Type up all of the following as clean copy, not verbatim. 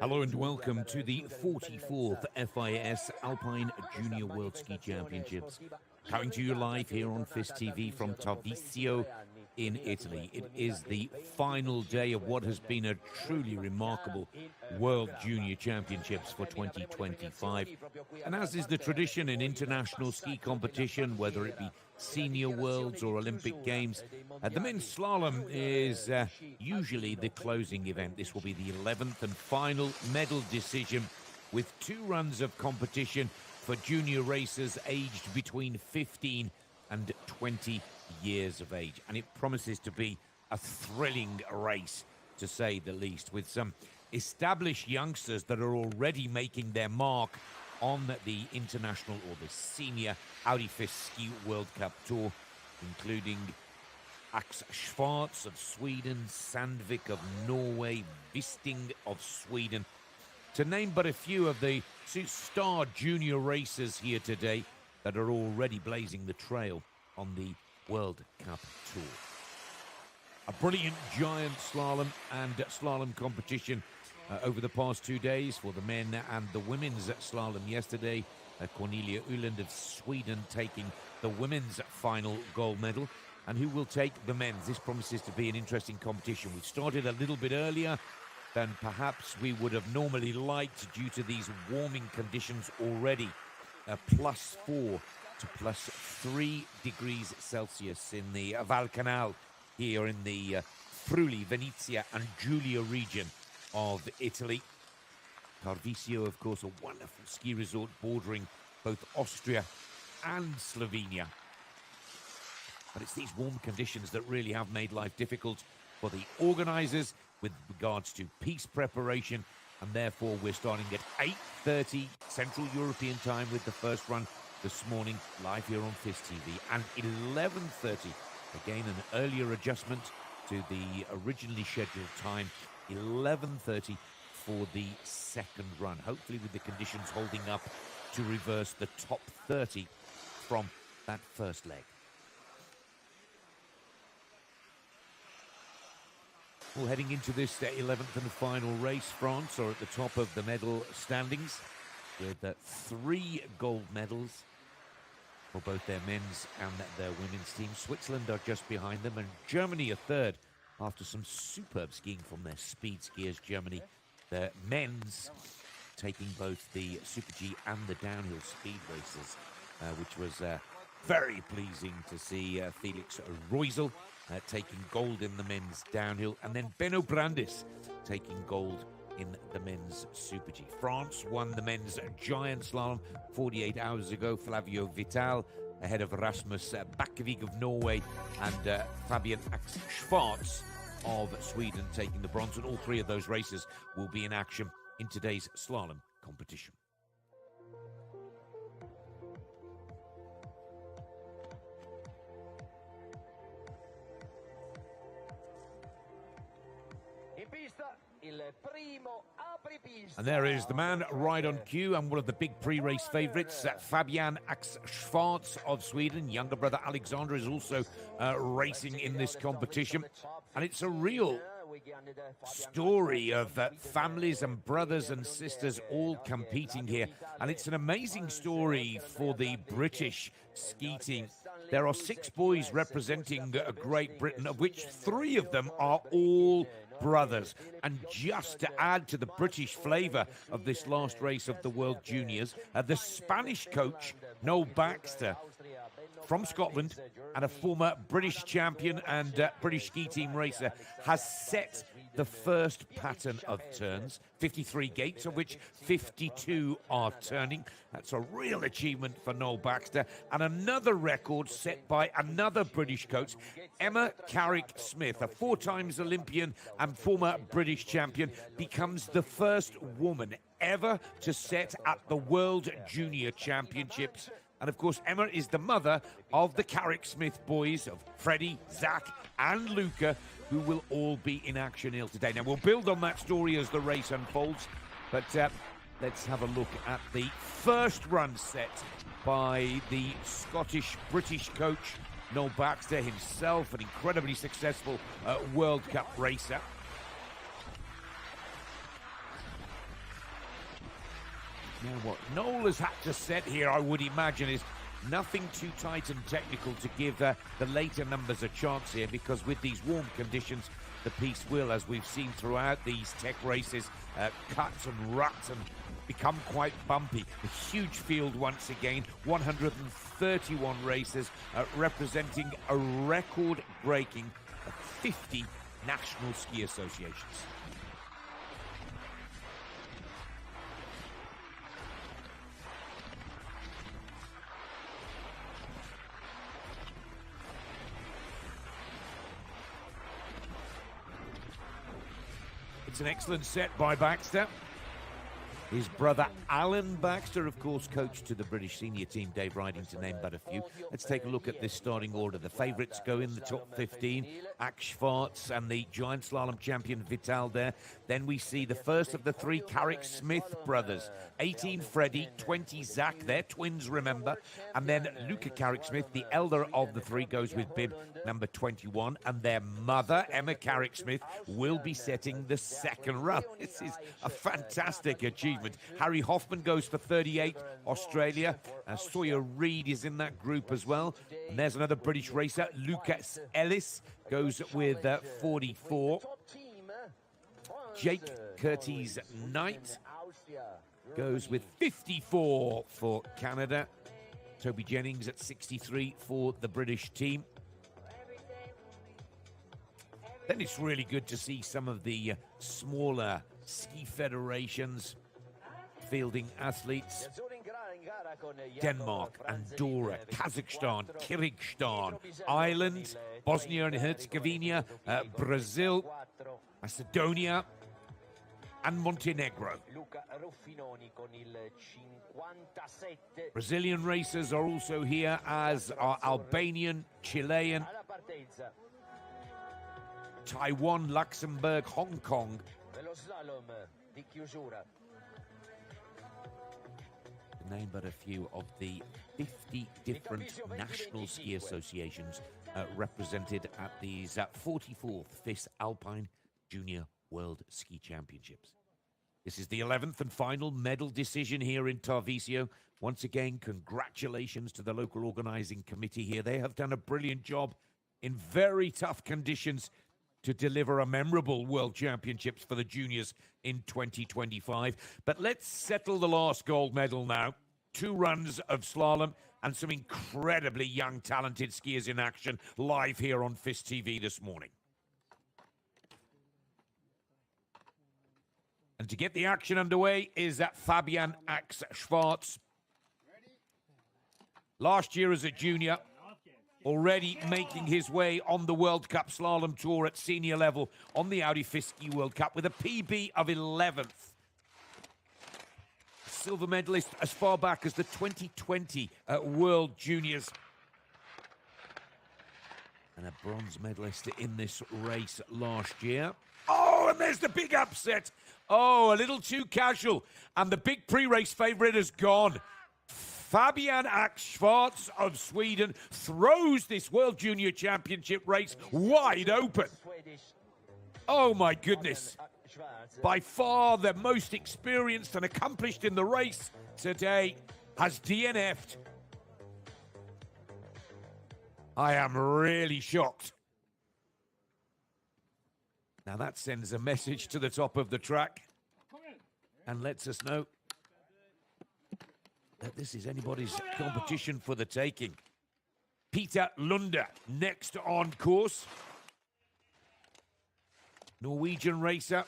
Hello and welcome to the 44th FIS Alpine Junior World Ski Championships. Coming to you live here on FIS TV from Tarvisio in Italy. It is the final day of what has been a truly remarkable World Junior Championships for 2025. And as is the tradition in international ski competition, whether it be Senior Worlds or Olympic Games, the men's slalom is usually the closing event. This will be the 11th and final medal decision with 2 runs of competition for junior racers aged between 15 and 20 years of age. And it promises to be a thrilling race, to say the least, with some established youngsters that are already making their mark on the international or the senior FIS Ski World Cup Tour, including Ax Schwarz of Sweden, Sandvik of Norway, Wisting of Sweden, to name but a few of the star junior racers here today that are already blazing the trail on the World Cup Tour. A brilliant giant slalom and slalom competition over the past 2 days for the men and the women's slalom yesterday. Cornelia Uland of Sweden taking the women's final gold medal. And who will take the men's? This promises to be an interesting competition. We've started a little bit earlier than perhaps we would have normally liked due to these warming conditions already. +4 to +3 degrees Celsius in the Val Canal here in the Friuli, Venezia and Giulia region of Italy. Tarvisio, of course, a wonderful ski resort bordering both Austria and Slovenia. But it's these warm conditions that really have made life difficult for the organisers with regards to peace preparation, and therefore we're starting at 8:30 Central European time with the first run this morning live here on FIS TV, and 11:30, again an earlier adjustment to the originally scheduled time, 11:30 for the second run, hopefully with the conditions holding up to reverse the top 30 from that first leg. Well, heading into this 11th and final race, France are at the top of the medal standings with 3 gold medals for both their men's and their women's teams. Switzerland are just behind them, and Germany are third after some superb skiing from their speed skiers. Germany, their men's, taking both the Super G and the downhill speed races, which was very pleasing to see. Felix Reusel taking gold in the men's downhill, and then Benno Brandis taking gold in the men's Super G. France won the men's giant slalom 48 hours ago. Flavio Vital ahead of Rasmus Bakkevig of Norway and Fabian Ax Schwarz of Sweden taking the bronze. And all 3 of those races will be in action in today's slalom competition. And there is the man right on cue, and one of the big pre-race favourites, Fabian Ax Schwarz of Sweden. Younger brother Alexander is also racing in this competition. And it's a real story of families and brothers and sisters all competing here. And it's an amazing story for the British ski team. There are 6 boys representing Great Britain, of which 3 of them are all brothers. And just to add to the British flavour of this last race of the World Juniors, the Spanish coach, Noel Baxter, from Scotland and a former British champion and British ski team racer, has set the first pattern of turns, 53 gates, of which 52 are turning. That's a real achievement for Noel Baxter. And another record set by another British coach, Emma Carrick Smith, a 4 times Olympian and former British champion, becomes the first woman ever to set at the World Junior Championships. And of course, Emma is the mother of the Carrick Smith boys, of Freddie, Zach and Luca, who will all be in action here today. Now, we'll build on that story as the race unfolds, but let's have a look at the first run set by the Scottish-British coach, Noel Baxter himself, an incredibly successful World Cup racer. Now what Noel has had to set here, I would imagine, is nothing too tight and technical to give the later numbers a chance here, because with these warm conditions, the piece will, as we've seen throughout these tech races, cut and rut and become quite bumpy. A huge field once again, 131 races, representing a record-breaking 50 national ski associations. It's an excellent set by Baxter. His brother Alan Baxter, of course, coach to the British senior team, Dave Riding, to name but a few. Let's take a look at this starting order. The favourites go in the top 15. Axe Schwartz and the giant slalom champion Vital there. Then we see the first of the three Carrick Smith brothers. 18 Freddie, 20 Zach. They're twins, remember. And then Luca Carrick Smith, the elder of the three, goes with bib number 21. And their mother, Emma Carrick Smith, will be setting the second run. This is a fantastic achievement. Harry Hoffman goes for 38, Australia. Sawyer Reed is in that group as well. And there's another British racer, Lucas Ellis, goes with 44. Jake Curtis Knight goes with 54 for Canada. Toby Jennings at 63 for the British team. Then it's really good to see some of the smaller ski federations fielding athletes. Denmark, Andorra, Kazakhstan, Kyrgyzstan, Ireland, Bosnia and Herzegovina, Brazil, Macedonia, and Montenegro. Brazilian racers are also here, as are Albanian, Chilean, Taiwan, Luxembourg, Hong Kong. To name but a few of the 50 different national ski associations represented at these 44th FIS Alpine Junior World Ski Championships. This is the 11th and final medal decision here in Tarvisio. Once again, congratulations to the local organising committee here. They have done a brilliant job in very tough conditions to deliver a memorable World Championships for the juniors in 2025. But let's settle the last gold medal now. 2 runs of slalom and some incredibly young, talented skiers in action live here on FIS TV this morning. And to get the action underway is Fabian Axe Schwartz. Last year as a junior, already making his way on the World Cup Slalom Tour at senior level on the Audi FIS Ski World Cup with a PB of 11th. Silver medalist as far back as the 2020 World Juniors. And a bronze medalist in this race last year. Oh, and there's the big upset. Oh, a little too casual. And the big pre-race favourite has gone. Fabian Axe Schwartz of Sweden throws this World Junior Championship race wide open. Oh, my goodness. By far the most experienced and accomplished in the race today has DNF'd. I am really shocked. Now that sends a message to the top of the track and lets us know that this is anybody's competition for the taking. Peter Lunde next on course. Norwegian racer,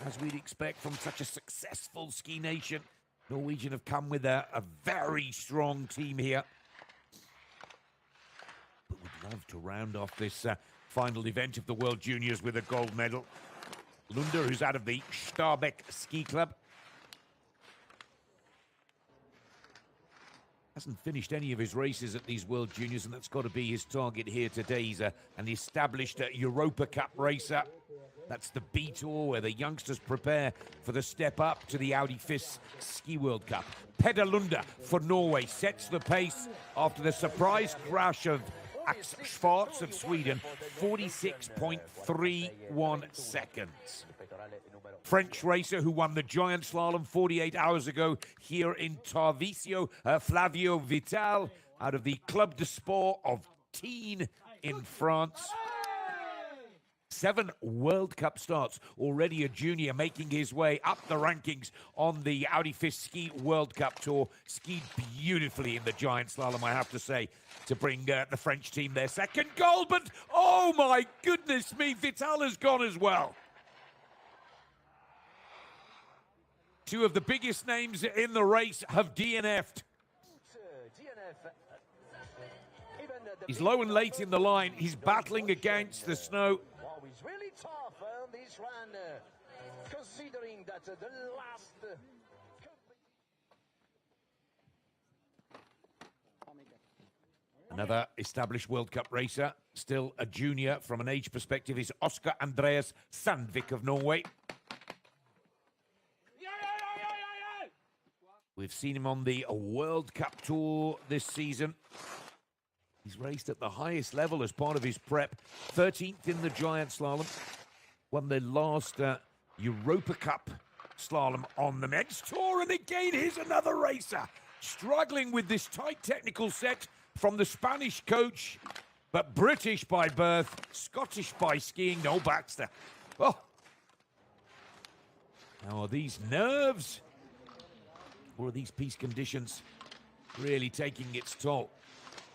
as we'd expect from such a successful ski nation. Norwegian have come with a very strong team here. But would love to round off this final event of the World Juniors with a gold medal. Lunde, who's out of the Stabæk Ski Club. Hasn't finished any of his races at these World Juniors, and that's got to be his target here today. He's an established Europa Cup racer. That's the B Tour, where the youngsters prepare for the step up to the Audi FIS Ski World Cup. Peder Lunde for Norway sets the pace after the surprise crash of Axe Schwartz of Sweden, 46.31 seconds. French racer who won the giant slalom 48 hours ago here in Tarvisio, Flavio Vital, out of the Club de Sport of Tignes in France. 7 World Cup starts, already a junior, making his way up the rankings on the Audi FIS Ski World Cup Tour. Skied beautifully in the giant slalom, I have to say, to bring the French team their second goal. But, oh my goodness me, Vital has gone as well. 2 of the biggest names in the race have DNF'd. He's low and late in the line. He's battling against the snow. He's really tough on this run, considering that the last... Another established World Cup racer, still a junior from an age perspective, is Oscar Andreas Sandvik of Norway. We've seen him on the World Cup Tour this season. He's raced at the highest level as part of his prep. 13th in the giant slalom. Won the last Europa Cup slalom on the men's tour. And again, here's another racer struggling with this tight technical set from the Spanish coach, but British by birth, Scottish by skiing, Noel Baxter. Oh. Now, are these nerves? Or are these piste conditions really taking its toll?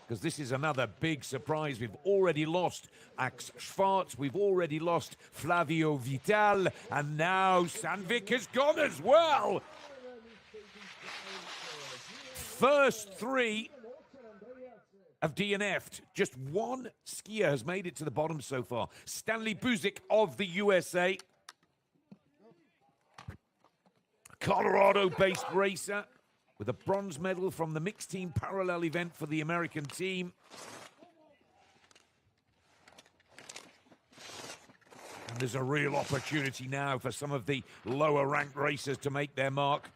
Because this is another big surprise. We've already lost Ax Schwarz, we've already lost Flavio Vital, and now Sandvik has gone as well. First 3 have DNF'd. Just 1 skier has made it to the bottom so far. Stanley Buzik of the USA. Colorado-based racer with a bronze medal from the mixed team parallel event for the American team. And there's a real opportunity now for some of the lower-ranked racers to make their mark.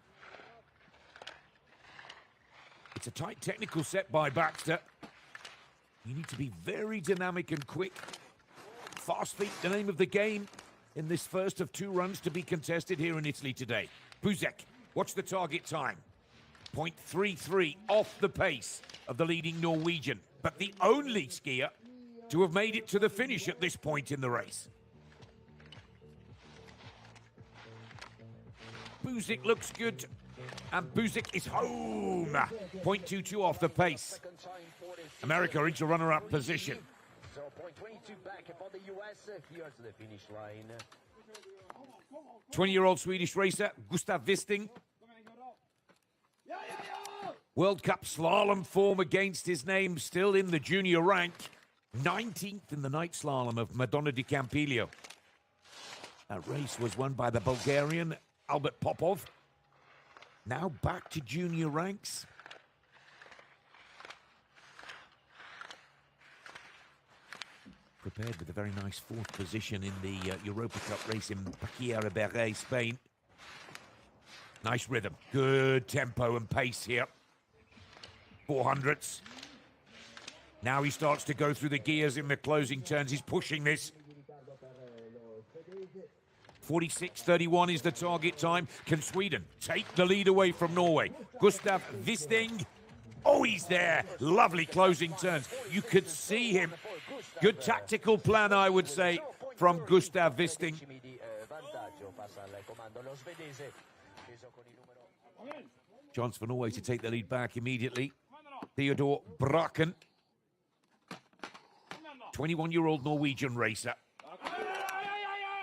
It's a tight technical set by Baxter. You need to be very dynamic and quick. Fast feet, the name of the game in this first of 2 runs to be contested here in Italy today. Buzek, watch the target time. 0.33 off the pace of the leading Norwegian, but the only skier to have made it to the finish at this point in the race. Buzik looks good, and Buzik is home. 0.22 off the pace. America into runner-up position. 0.22 back for the US. Here's the finish line. 20-year-old Swedish racer, Gustav Wisting. World Cup slalom form against his name, still in the junior rank. 19th in the night slalom of Madonna di Campiglio. That race was won by the Bulgarian Albert Popov. Now back to junior ranks. Prepared with a very nice 4th position in the Europa Cup race in Baquillera, Spain. Nice rhythm, good tempo and pace here. 400s. Now he starts to go through the gears in the closing turns. He's pushing this. 46.31 is the target time. Can Sweden take the lead away from Norway? Gustav Wisting. Oh, he's there. Lovely closing turns. You could see him. Good tactical plan, I would say, from Gustav Wisting. Chance for Norway to take the lead back immediately. Theodor Braken, 21-year-old Norwegian racer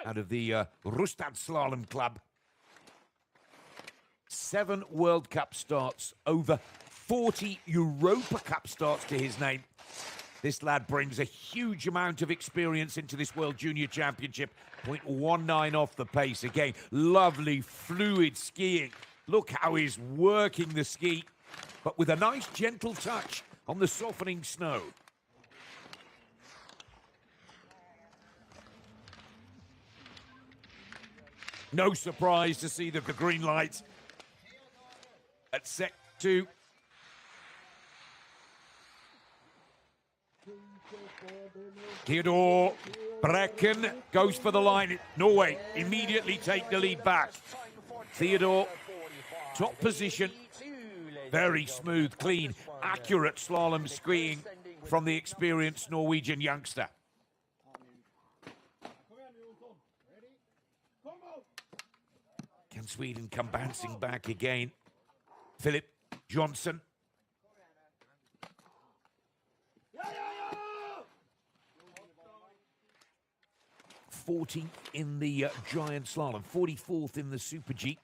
out of the Rustad Slalom Club. 7 World Cup starts, over 40 Europa Cup starts to his name. This lad brings a huge amount of experience into this World Junior Championship. 0.19 off the pace. Again, lovely, fluid skiing. Look how he's working the ski, but with a nice, gentle touch on the softening snow. No surprise to see the green light at set 2. Theodore Brecken goes for the line. Norway immediately take the lead back. Theodore, top position. Very smooth, clean, accurate slalom skiing from the experienced Norwegian youngster. Can Sweden come bouncing back again? Philip Johnson. '40th in the giant slalom, 44th in the Super G.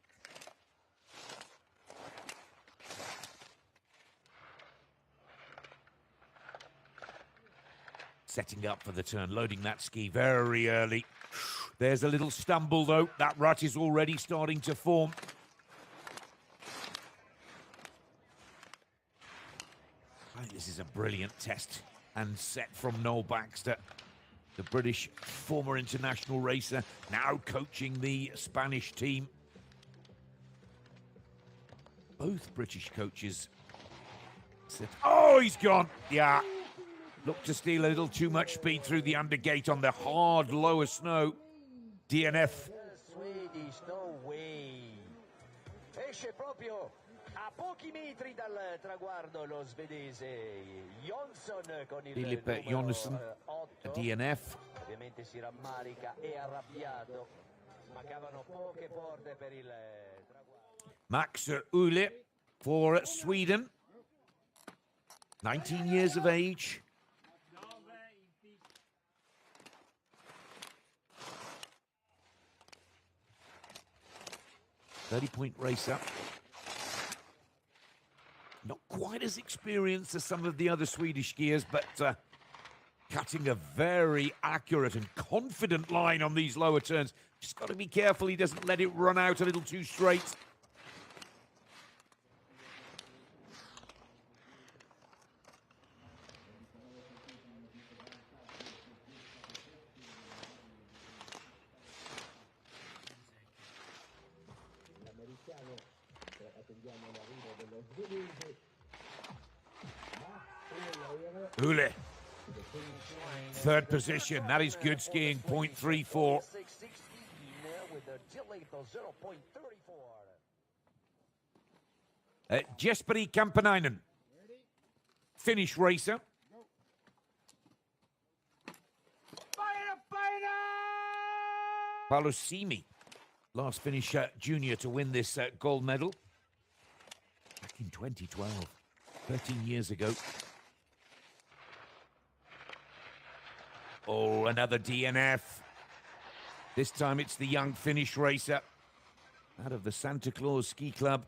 Setting up for the turn, loading that ski very early. There's a little stumble though. That rut is already starting to form. I think this is a brilliant test and set from Noel Baxter, the British former international racer, now coaching the Spanish team. Both British coaches said, oh, he's gone. Yeah. Looked to steal a little too much speed through the undergate on the hard lower snow. DNF. Swedish Norway. Esce proprio a pochi metri dal traguardo lo svedese Jonsson con il Philip Johnson, DNF. Ovviamente si rammarica e arrabbiato. Mancavano poche porte per il traguardo. Max Ule for Sweden. 19 years of age. .30-point racer. Not quite as experienced as some of the other Swedish skiers, but cutting a very accurate and confident line on these lower turns. Just got to be careful he doesn't let it run out a little too straight. Ule, third position. That is good skiing, 0.34. Jesperi Kampanainen, Finnish racer. Palosimi, last Finnish junior to win this gold medal back in 2012, 13 years ago. Oh, another DNF. This time it's the young Finnish racer out of the Santa Claus Ski Club.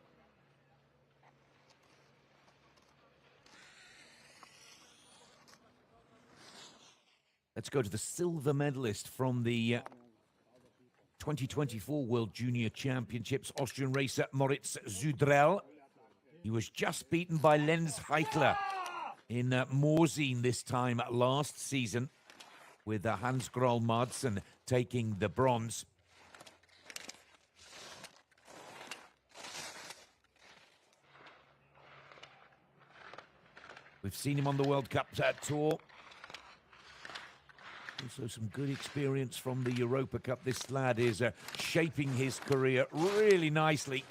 Let's go to the silver medalist from the 2024 World Junior Championships, Austrian racer Moritz Zudrell. He was just beaten by Lenz Heichler in Morzine this time last season, with Hans Groll Madsen taking the bronze. We've seen him on the World Cup tour. Also some good experience from the Europa Cup. This lad is shaping his career really nicely.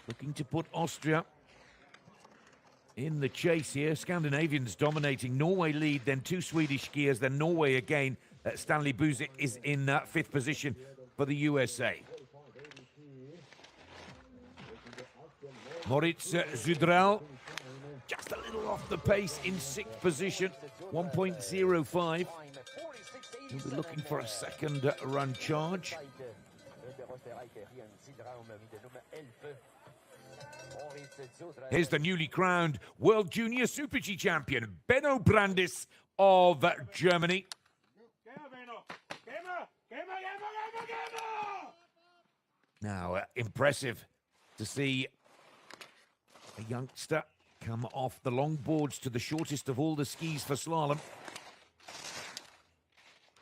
Looking to put Austria in the chase here. Scandinavians dominating. Norway lead, then two Swedish skiers, then Norway again. Stanley Buzik is in fifth position for the USA. Moritz Zudrell, just a little off the pace in sixth position, 1.05. We'll be looking for a second run charge. Here's the newly crowned World Junior Super G champion, Benno Brandis of Germany. Now, impressive to see a youngster come off the long boards to the shortest of all the skis for slalom.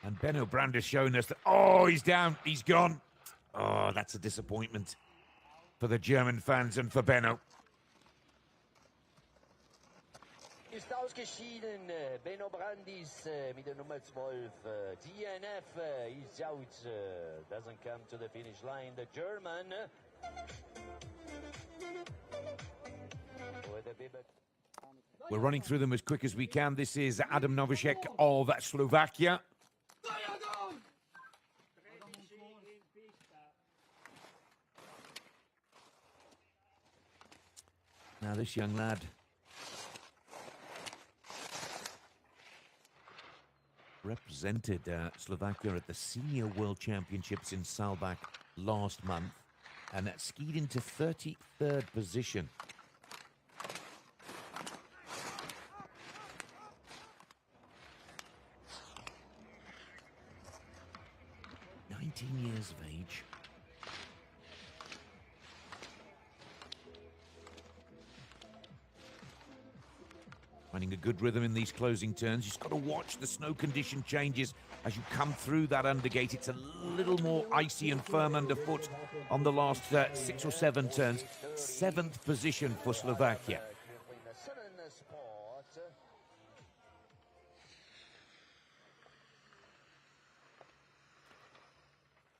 And Benno Brandis showing us that, oh, he's down, he's gone. Oh, that's a disappointment for the German fans and for Benno. Ist ausgeschieden. Benno Brandis mit der Nummer 12. DNF is out. Doesn't come to the finish line. The German. We're running through them as quick as we can. This is Adam Novacek of Slovakia. Now this young lad represented Slovakia at the Senior World Championships in Saalbach last month and skied into 33rd position. Years of age. Finding a good rhythm in these closing turns. You've got to watch the snow condition changes as you come through that undergate. It's a little more icy and firm underfoot on the last 6 or 7 turns. 7th position for Slovakia.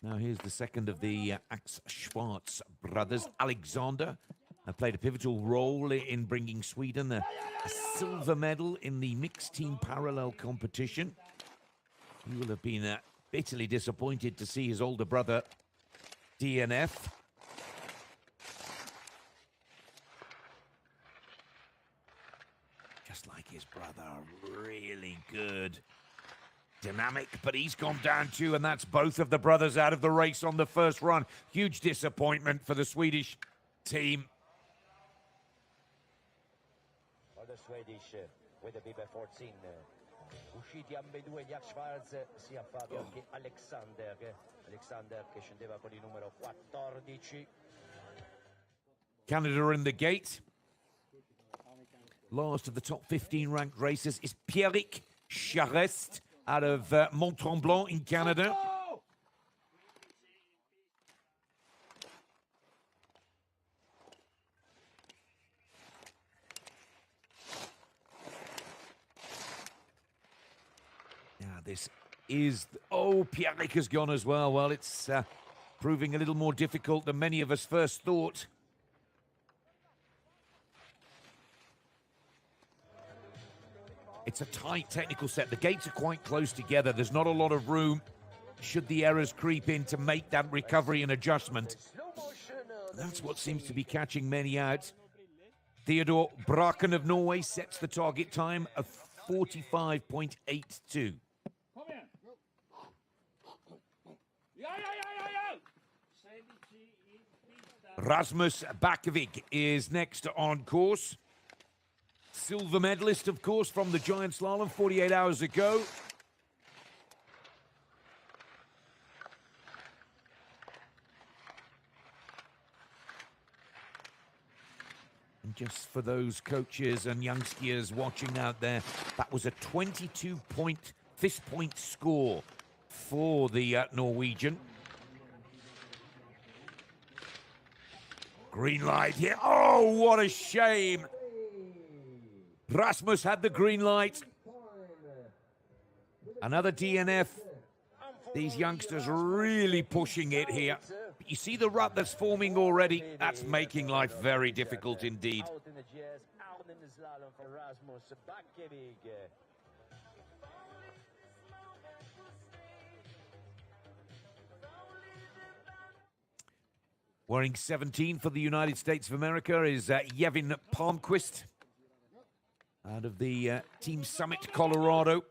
Now here's the second of the Axe Schwarz brothers. Alexander played a pivotal role in bringing Sweden a silver medal in the mixed team parallel competition. He will have been bitterly disappointed to see his older brother DNF. Just like his brother, really good. Dynamic, but he's gone down too, and that's both of the brothers out of the race on the first run. Huge disappointment for the Swedish team. For the Swedish with the BB 14. Usciti ambedue gli Schwarz, sia Fabio che Alexander. Alexander che scendeva con il numero 14. Canada in the gate. Last of the top 15 ranked racers is Pierrick Charest out of Mont-Tremblant in Canada. Now this is... Oh, Pierrick has gone as well. Well, it's proving a little more difficult than many of us first thought. It's a tight technical set. The gates are quite close together. There's not a lot of room, should the errors creep in, to make that recovery and adjustment. That's what seems to be catching many out. Theodore Braken of Norway sets the target time of 45.82. Rasmus Bakovic is next on course. Silver medalist, of course, from the giant slalom 48 hours ago. And just for those coaches and young skiers watching out there, that was a 22-point FIS point score for the Norwegian. Green light here. Oh, what a shame. Rasmus had the green light. Another DNF. These youngsters really pushing it here. You see the rut that's forming already? That's making life very difficult indeed. Wearing 17 for the United States of America is Yevin Palmquist out of the Team Summit, Colorado.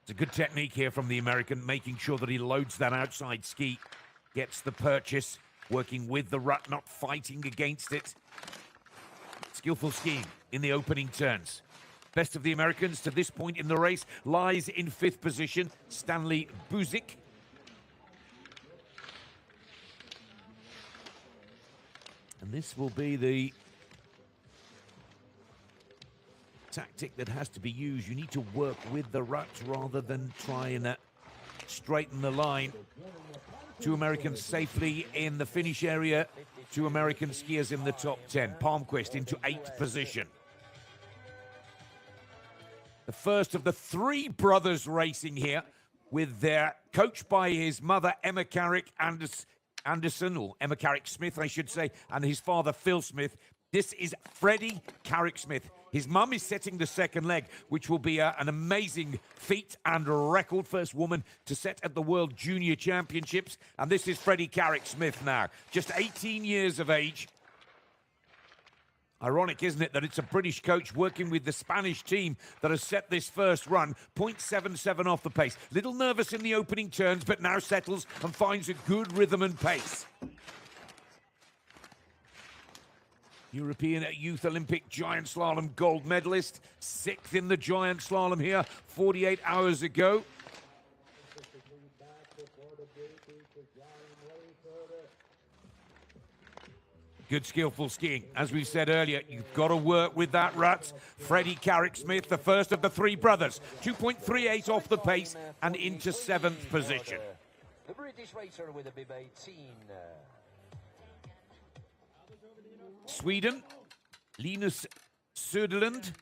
It's a good technique here from the American, making sure that he loads that outside ski, gets the purchase, working with the rut, not fighting against it. Skillful skiing in the opening turns. Best of the Americans to this point in the race lies in 5th position, Stanley Buzik. And this will be the tactic that has to be used. You need to work with the ruts rather than try and straighten the line. 2 Americans safely in the finish area. 2 American skiers in the top 10. Palmquist into 8th position. The first of the 3 brothers racing here, with their coach by his mother, Emma Carrick Anderson, or Emma Carrick Smith, I should say, and his father, Phil Smith. This is Freddie Carrick Smith. His mum is setting the second leg, which will be an amazing feat and a record. First woman to set at the World Junior Championships. And this is Freddie Carrick Smith now, just 18 years of age. Ironic, isn't it, that it's a British coach working with the Spanish team that has set this first run. 0.77 off the pace. Little nervous in the opening turns, but now settles and finds a good rhythm and pace. European Youth Olympic Giant Slalom gold medalist. 6th in the Giant Slalom here 48 hours ago. Good skillful skiing. As we said earlier, you've got to work with that rut. Freddie Carrick Smith, the first of the 3 brothers. 2.38 off the pace and into 7th position. The British racer with a bib 18. Sweden, Linus Söderlund.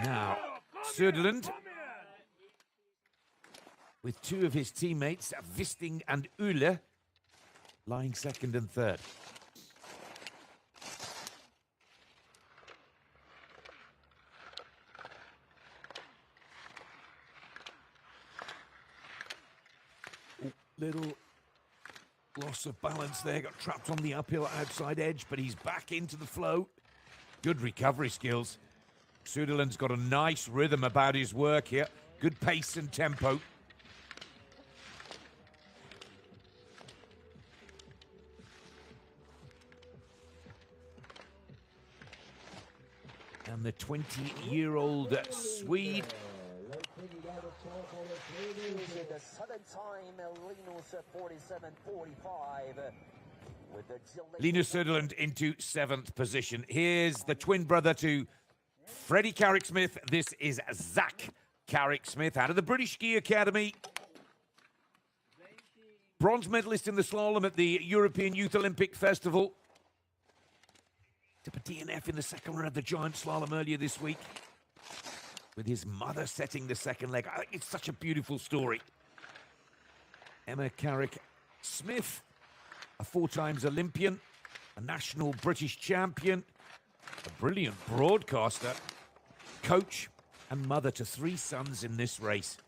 Now, Söderlund, with 2 of his teammates, Wisting and Uhle, lying 2nd and 3rd. Little loss of balance there, got trapped on the uphill outside edge, but he's back into the flow. Good recovery skills. Söderlund's got a nice rhythm about his work here. Good pace and tempo. And the 20-year-old Swede. The sudden time, Linus 47.45. Linus Söderlund into 7th position. Here's the twin brother to Freddie Carrick Smith. This is Zach Carrick Smith out of the British Ski Academy. Bronze medalist in the slalom at the European Youth Olympic Festival. Took a DNF in the second run of the giant slalom earlier this week, with his mother setting the second leg. It's such a beautiful story. Emma Carrick Smith, a 4-times Olympian, a national British champion, a brilliant broadcaster, coach, and mother to 3 sons in this race.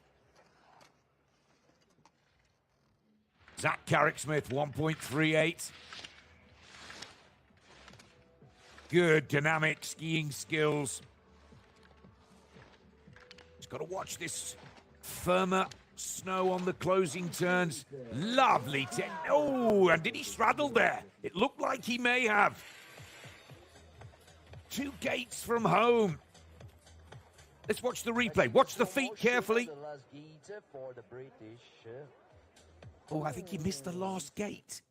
Zach Carrick Smith, 1.38. Good dynamic skiing skills. He's got to watch this firmer snow on the closing turns. Lovely. Oh, and did he straddle there? It looked like he may have. 2 gates from home. Let's watch the replay. Watch the feet carefully. Oh, I think he missed the last gate.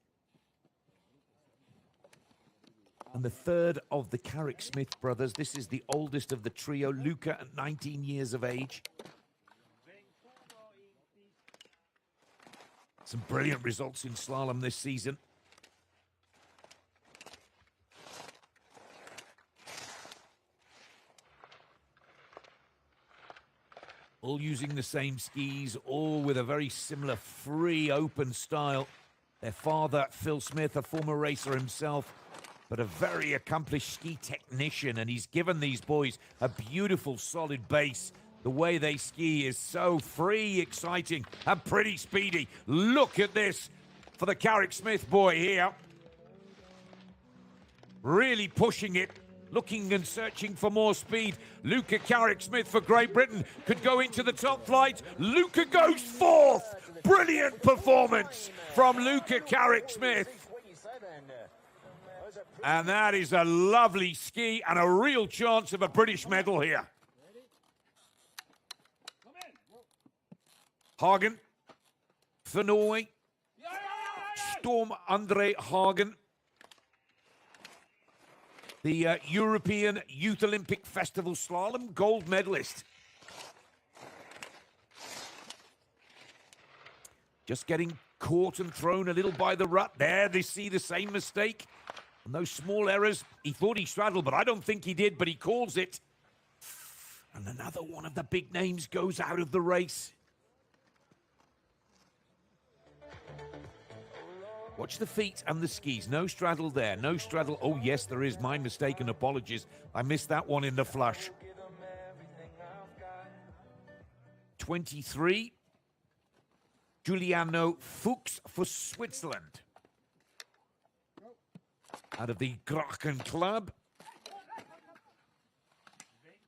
And the third of the Carrick Smith brothers. This is the oldest of the trio, Luca, at 19 years of age. Some brilliant results in slalom this season. All using the same skis, all with a very similar free, open style. Their father, Phil Smith, a former racer himself, but a very accomplished ski technician, and he's given these boys a beautiful, solid base. The way they ski is so free, exciting, and pretty speedy. Look at this for the Carrick Smith boy here. Really pushing it, looking and searching for more speed. Luca Carrick Smith for Great Britain could go into the top flight. Luca goes 4th. Brilliant performance from Luca Carrick Smith. And that is a lovely ski and a real chance of a British medal here. Hagen for Norway. Storm Andre Hagen, the European Youth Olympic Festival Slalom gold medalist. Just getting caught and thrown a little by the rut. There, they see the same mistake. And those small errors. He thought he straddled, but I don't think he did, but he calls it. And another one of the big names goes out of the race. Watch the feet and the skis. No straddle there. No straddle. Oh, yes, there is. My mistake and apologies. I missed that one in the flush. 23. Giuliano Fuchs for Switzerland. Out of the Grachen Club.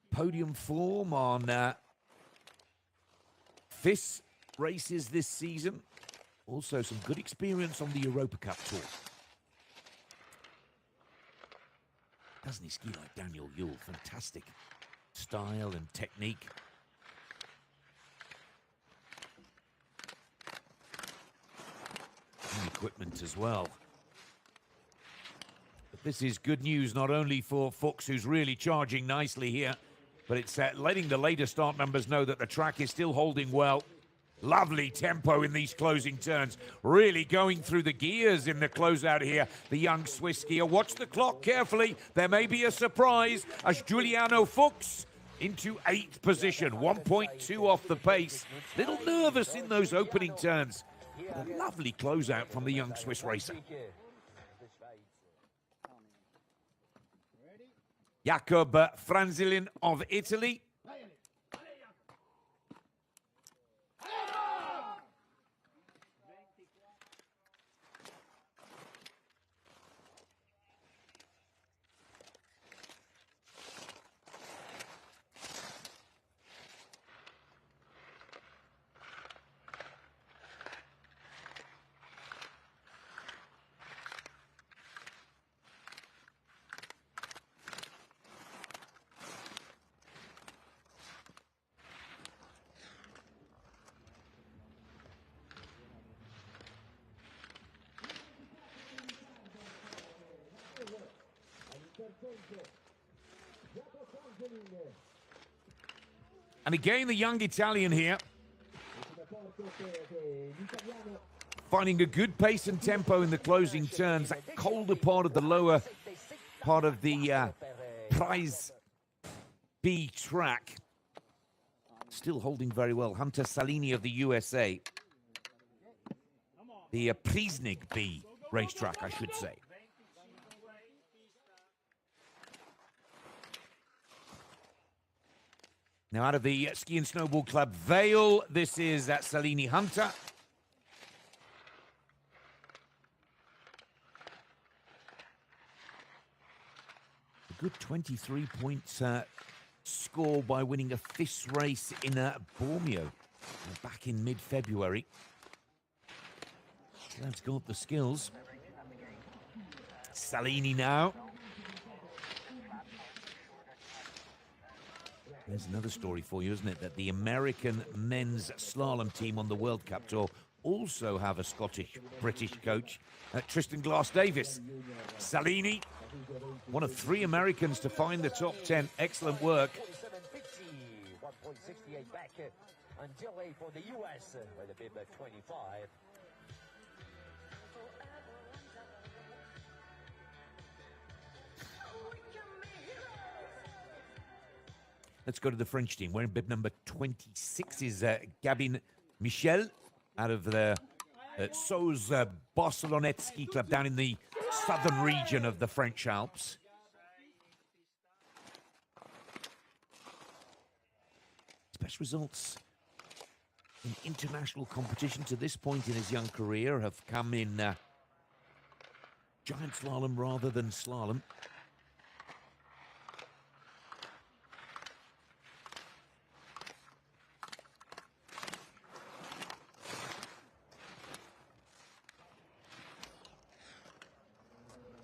Podium form on FIS races this season. Also some good experience on the Europa Cup Tour. Doesn't he ski like Daniel Yule? Fantastic style and technique. And equipment as well. But this is good news not only for Fuchs, who's really charging nicely here, but it's letting the later start numbers know that the track is still holding well. Lovely tempo in these closing turns. Really going through the gears in the closeout here, the young Swiss skier. Watch the clock carefully. There may be a surprise as Giuliano Fuchs into 8th position. 1.2 off the pace. Little nervous in those opening turns. But a lovely closeout from the young Swiss racer. Jakob Franzilin of Italy. And again, the young Italian here, finding a good pace and tempo in the closing turns. That colder part of the lower part of the Prize B track. Still holding very well. Hunter Salini of the USA. The Priesnig B racetrack, I should say. Now out of the Ski and Snowboard Club Vale, this is Salini Hunter. A good 23-point score by winning a FIS race in Bormio back in mid-February. Slav's got the skills. Salini now. There's another story for you, isn't it? That the American men's slalom team on the World Cup Tour also have a Scottish-British coach, Tristan Glass-Davis. Salini, one of 3 Americans to find the top 10. Excellent work. 1.68 back and delay for the US by the bib 25. Let's go to the French team. Wearing bib number 26 is Gabin Michel out of the Sauze Barcelonette Ski Club down in the southern region of the French Alps. His best results in international competition to this point in his young career have come in giant slalom rather than slalom.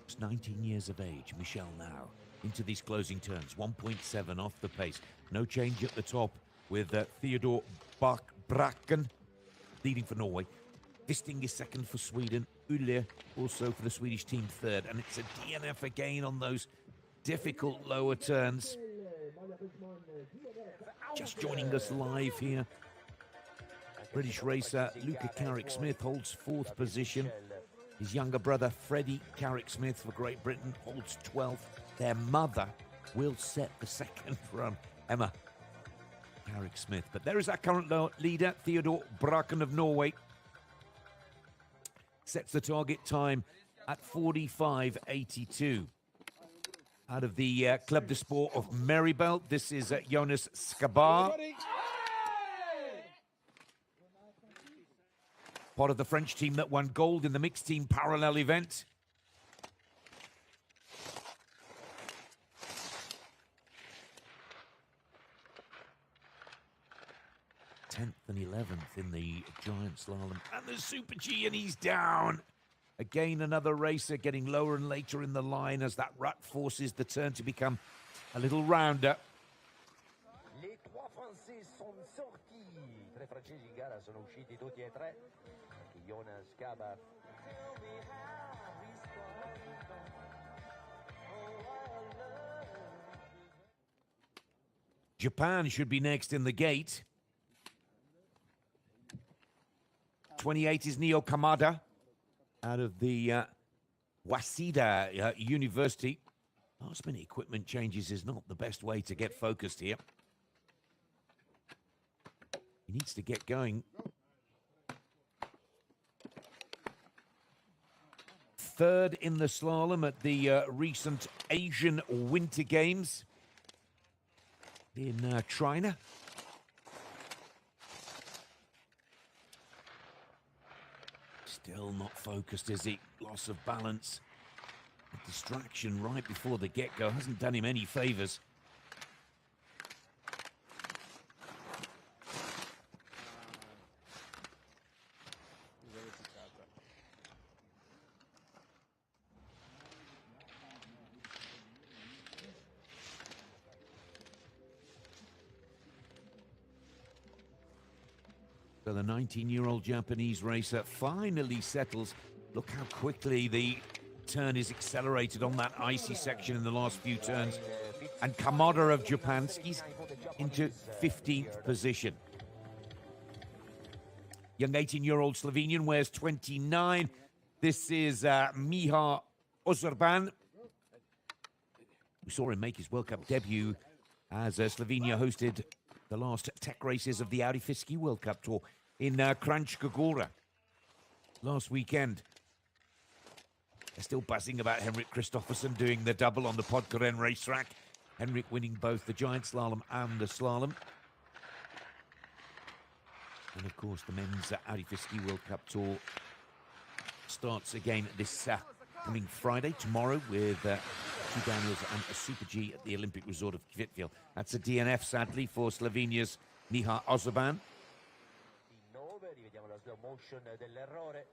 He's 19 years of age, Michel now, into these closing turns. 1.7 off the pace. No change at the top with Theodore Bracken leading for Norway. Visting is second for Sweden. Ulle also for the Swedish team third. And it's a DNF again on those difficult lower turns. Just joining us live here, British racer Luca Carrick Smith holds fourth position. His younger brother Freddie Carrick Smith for Great Britain holds 12th. Their mother will set the second run, Emma Carrick Smith. But there is our current leader, Theodore Braken of Norway. Sets the target time at 45.82. Out of the Club de Sport of Maribel, this is Jonas Skabar. Part of the French team that won gold in the mixed team parallel event. Tenth and 11th in the giant slalom and the Super G, and he's down. Again, another racer getting lower and later in the line as that rut forces the turn to become a little rounder. Les trois Français sont sortis. Tre francesi in gara sono usciti tutti e tre. Jonas Skabar. Japan should be next in the gate. 28 is Neo Kamada out of the Waseda University. Last minute equipment changes is not the best way to get focused here. He needs to get going. Third in the slalom at the recent Asian Winter Games in China. Still not focused, is he? Loss of balance. A distraction right before the get-go hasn't done him any favors. So the 19-year-old Japanese racer finally settles. Look how quickly the turn is accelerated on that icy section in the last few turns. And Kamada of Japan skis into 15th position. Young 18-year-old Slovenian wears 29. This is Miha Ozerban. We saw him make his World Cup debut as Slovenia hosted the last tech races of the FIS Ski World Cup Tour in Kranjska Gora last weekend. They're still buzzing about Henrik Kristoffersen doing the double on the Podgren racetrack. Henrik winning both the giant slalom and the slalom. And of course, the men's FIS Ski World Cup Tour starts again this coming Friday, tomorrow, with two Daniels and a Super G at the Olympic Resort of Kvitfjell. That's a DNF, sadly, for Slovenia's Miha Ozerban. Rivediamo la slow motion dell'errore.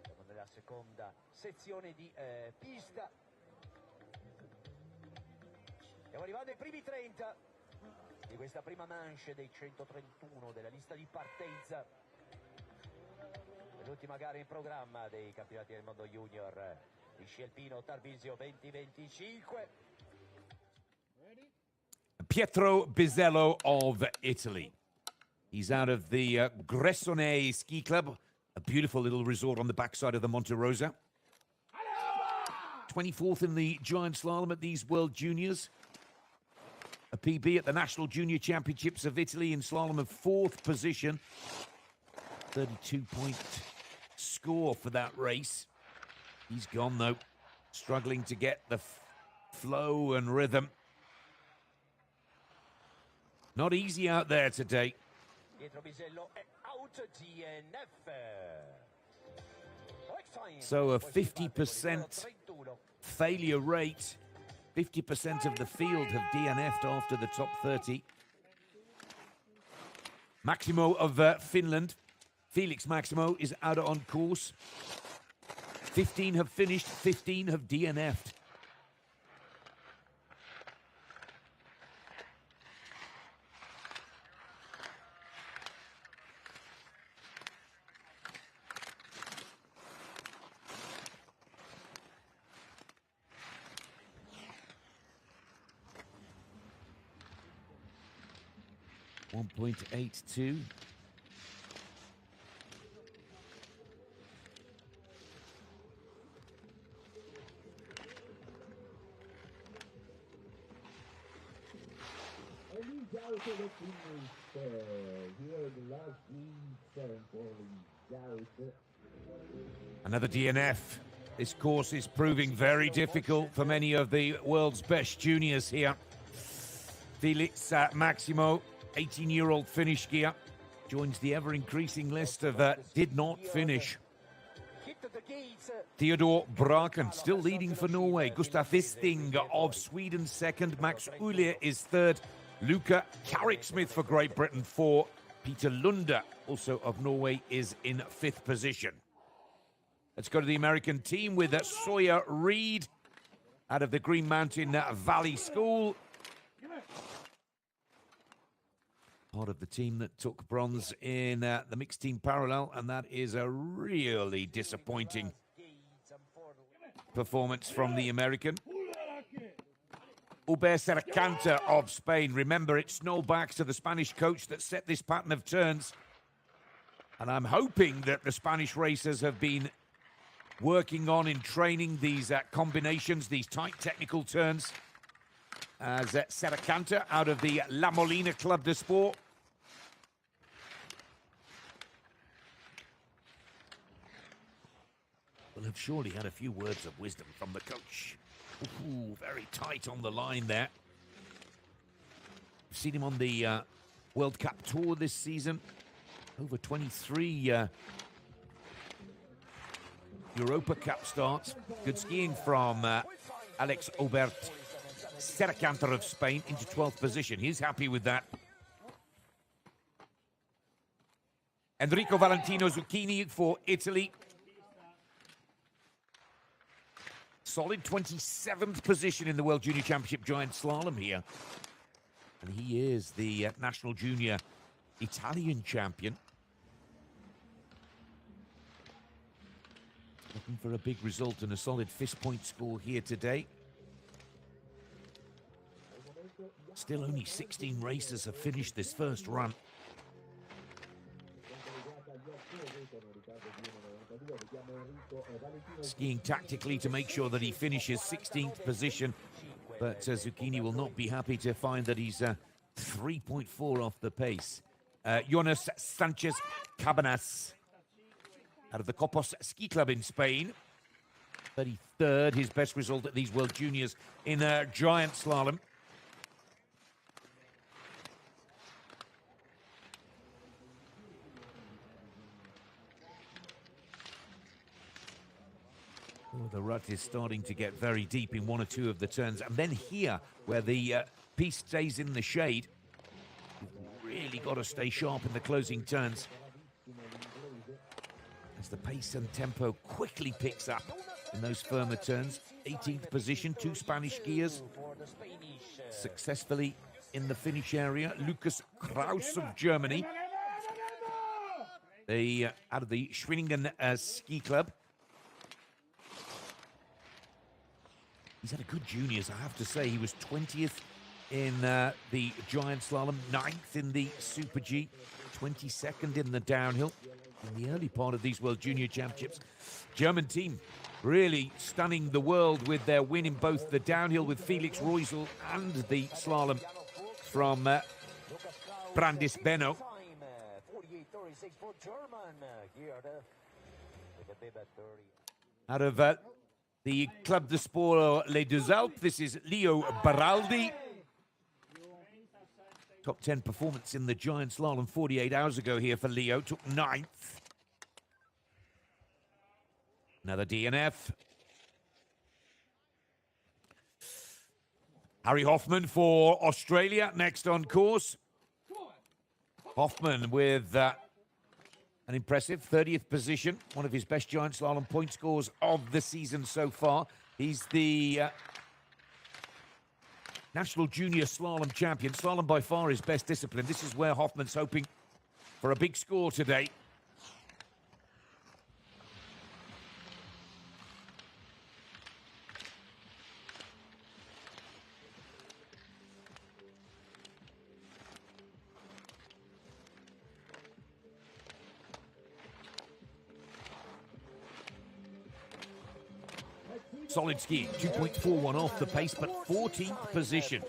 Siamo nella seconda sezione di pista. Stiamo arrivando ai primi 30 di questa prima manche dei 131 della lista di partenza. L'ultima gara in programma dei campionati del mondo junior di sci alpino Tarvisio 2025. Pietro Bizzello of Italy. He's out of the Gressone Ski Club, a beautiful little resort on the backside of the Monte Rosa. 24th in the giant slalom at these World Juniors. A PB at the National Junior Championships of Italy in slalom of 4th position. 32-point score for that race. He's gone, though, struggling to get the flow and rhythm. Not easy out there today. So a 50% failure rate. 50% of the field have DNF'd after the top 30. Maximo of Finland. Felix Maximo is out on course. 15 have finished, 15 have DNF'd. 1.82. Another DNF. This course is proving very difficult for many of the world's best juniors here. Felix Maximo, 18-year-old Finnish skier, joins the ever-increasing list of did not finish. Theodore Braken still leading for Norway. Gustav Wisting of Sweden second. Max Uhle is third. Luca Carrick Smith for Great Britain four. Peter Lunde, also of Norway, is in fifth position. Let's go to the American team with Sawyer Reed out of the Green Mountain Valley School. Part of the team that took bronze in the mixed team parallel, and that is a really disappointing performance from the American. Hubert Serracanta of Spain. Remember, it's Snowbacks to the Spanish coach that set this pattern of turns. And I'm hoping that the Spanish racers have been working on in training these combinations, these tight technical turns. As Serracanta out of the La Molina Club de Sport. Will have surely had a few words of wisdom from the coach. Ooh, very tight on the line there. We've seen him on the World Cup Tour this season. Over 23 Europa Cup starts. Good skiing from Alex Hubert Serracanta of Spain into 12th position. He's happy with that. Enrico Valentino Zucchini for Italy. Solid 27th position in the World Junior Championship Giant Slalom here. And he is the National Junior Italian champion. Looking for a big result and a solid FIS point score here today. Still only 16 racers have finished this first run. Skiing tactically to make sure that he finishes 16th position. But Zucchini will not be happy to find that he's 3.4 off the pace. Jonas Sanchez Cabanas out of the Copos Ski Club in Spain. 33rd, his best result at these World Juniors in giant slalom. Oh, the rut is starting to get very deep in one or two of the turns. And then here, where the piece stays in the shade, you've really got to stay sharp in the closing turns. As the pace and tempo quickly picks up in those firmer turns. 18th position, two Spanish skiers successfully in the finish area. Lukas Kraus of Germany, out of the Schwenningen Ski Club. He's had a good juniors, I have to say. He was 20th in the giant slalom, 9th in the Super G, 22nd in the downhill. In the early part of these World Junior Championships, German team really stunning the world with their win in both the downhill with Felix Reusel and the slalom from Brandis-Benno. Out of the Club de Sport Les Deux Alpes, this is Leo Baraldi. Top 10 performance in the giant slalom 48 hours ago here for Leo. Took 9th. Another DNF. Harry Hoffman for Australia, next on course. Hoffman with an impressive 30th position, one of his best giant slalom point scores of the season so far. He's the National Junior Slalom champion. Slalom by far his best discipline. This is where Hoffman's hoping for a big score today. Solid skiing, 2.41 off the pace, but 14th position.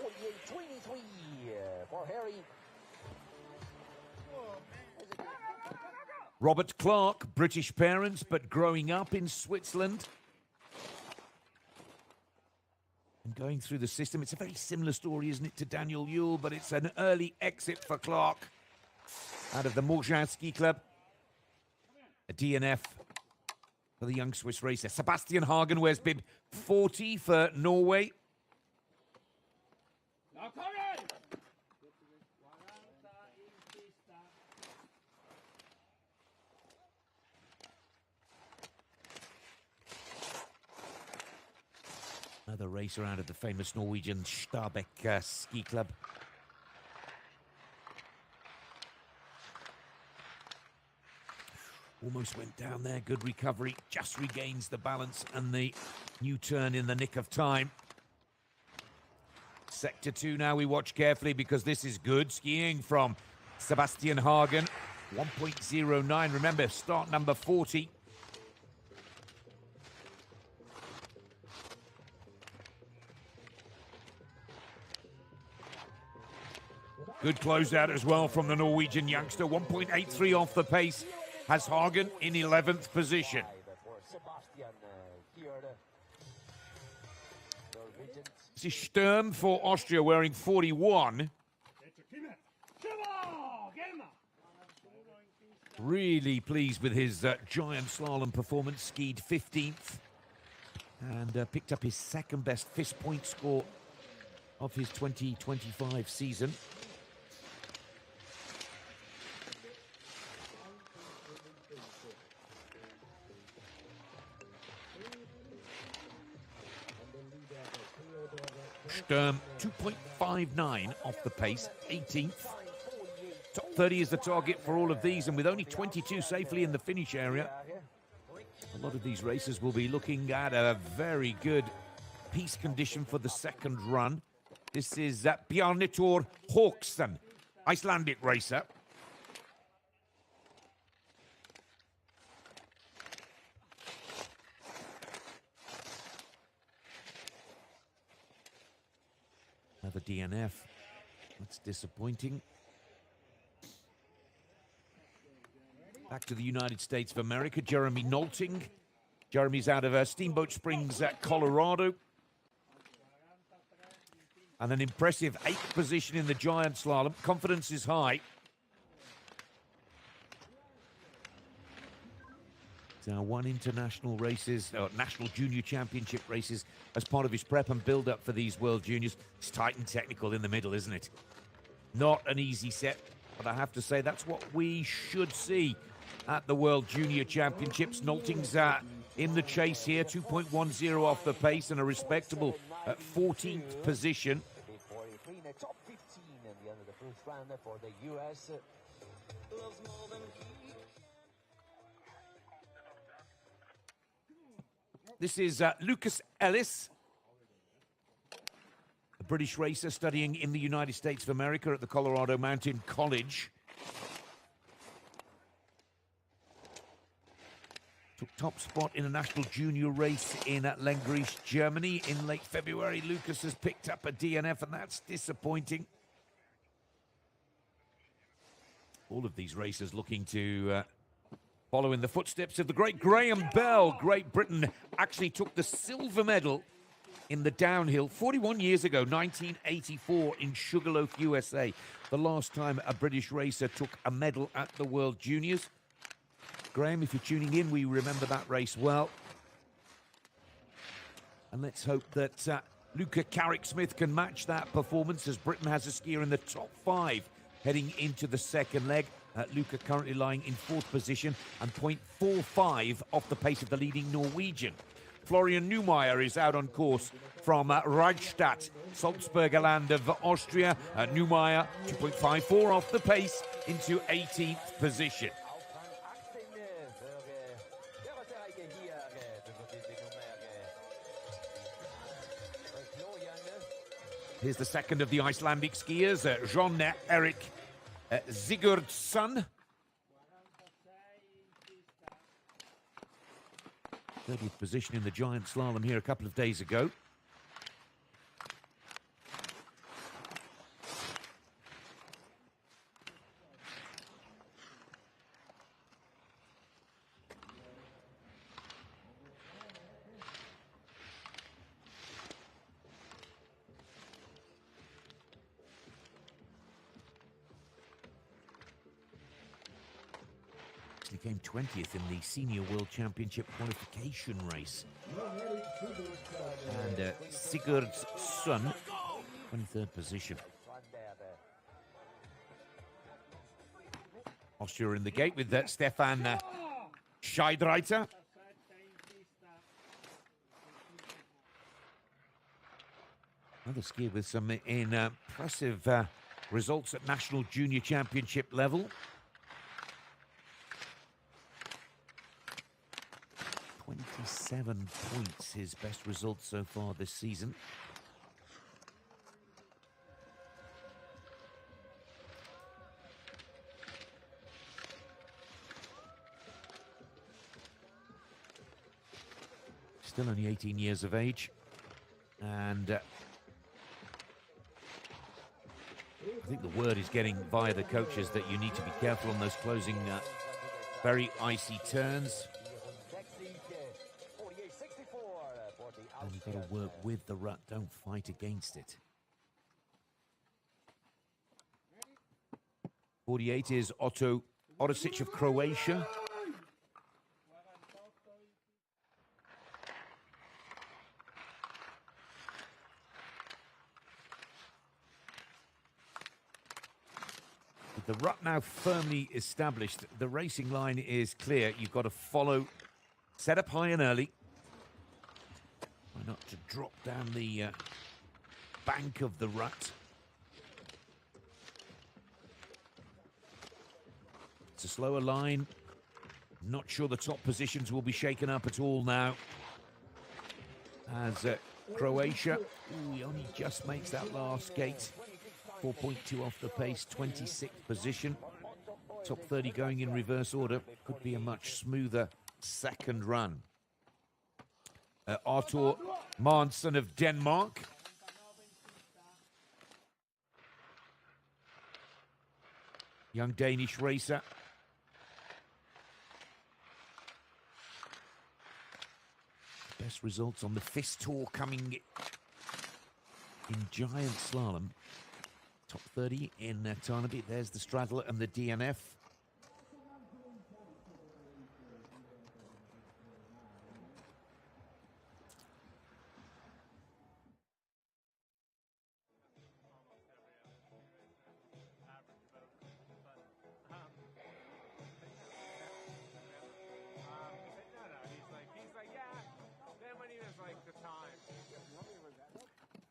Robert Clark, British parents, but growing up in Switzerland. And going through the system, it's a very similar story, isn't it, to Daniel Yule, but it's an early exit for Clark out of the Morgin Ski Club. A DNF for the young Swiss racer. Sebastian Hagen wears bib 40 for Norway. Another racer out of the famous Norwegian Stabæk Ski Club. Almost went down there, good recovery, just regains the balance and the new turn in the nick of time. Sector 2 now we watch carefully because this is good skiing from Sebastian Hagen. 1.09, remember, start number 40. Good closeout as well from the Norwegian youngster. 1.83 off the pace has Hagen in 11th position. This is Sturm for Austria wearing 41. Really pleased with his giant slalom performance. Skied 15th and picked up his second best FIS point score of his 2025 season. Sturm 2.59 off the pace, 18th. Top 30 is the target for all of these, and with only 22 safely in the finish area, a lot of these racers will be looking at a very good piece condition for the second run. This is Bjarne Thor Haaksson, Icelandic racer. Another DNF. That's disappointing. Back to the United States of America, Jeremy Nolting. Jeremy's out of Steamboat Springs, Colorado. And an impressive 8th position in the giant slalom. Confidence is high. Now, won international races, national junior championship races as part of his prep and build-up for these World Juniors. It's tight and technical in the middle, isn't it? Not an easy set, but I have to say that's what we should see at the World Junior Championships. Nolting's in the chase here, 2.10 off the pace and a respectable 14th position. Top 15 at the end of the first round for the US. This is Lucas Ellis, a British racer studying in the United States of America at the Colorado Mountain College. Took top spot in a national junior race in Lenggries, Germany in late February. Lucas has picked up a DNF, and that's disappointing. All of these racers looking to follow in the footsteps of the great Graham Bell. Great Britain actually took the silver medal in the downhill 41 years ago, 1984 in Sugarloaf, USA. The last time a British racer took a medal at the World Juniors. Graham, if you're tuning in, we remember that race well. And let's hope that Luca Carrick Smith can match that performance, as Britain has a skier in the top 5 heading into the second leg. Luca currently lying in 4th position and 0.45 off the pace of the leading Norwegian. Florian Neumayer is out on course from Reichstadt, Salzburger Land of Austria. Neumayer 2.54 off the pace into 18th position. Here's the second of the Icelandic skiers, Jon-Erik Sigurdsson. 30th position in the giant slalom here a couple of days ago. He came 20th in the Senior World Championship qualification race. And Sigurd's son, 23rd position. Austria in the gate with Stefan Scheidreiter. Another skier with some impressive results at National Junior Championship level. 27 points, his best result so far this season. Still only 18 years of age. And I think the word is getting via the coaches that you need to be careful on those closing very icy turns. And you've got to work with the rut, don't fight against it. 48 is Otto Orosic of Croatia. With the rut now firmly established, the racing line is clear. You've got to follow, set up high and early. Try not to drop down the bank of the rut. It's a slower line. Not sure the top positions will be shaken up at all now. As Croatia, he only just makes that last gate. 4.2 off the pace, 26th position. Top 30 going in reverse order. Could be a much smoother second run. Arthur Manson of Denmark. Young Danish racer. Best results on the FIS Tour coming in giant slalom. Top 30 in Tarnaby. There's the straddle and the DNF.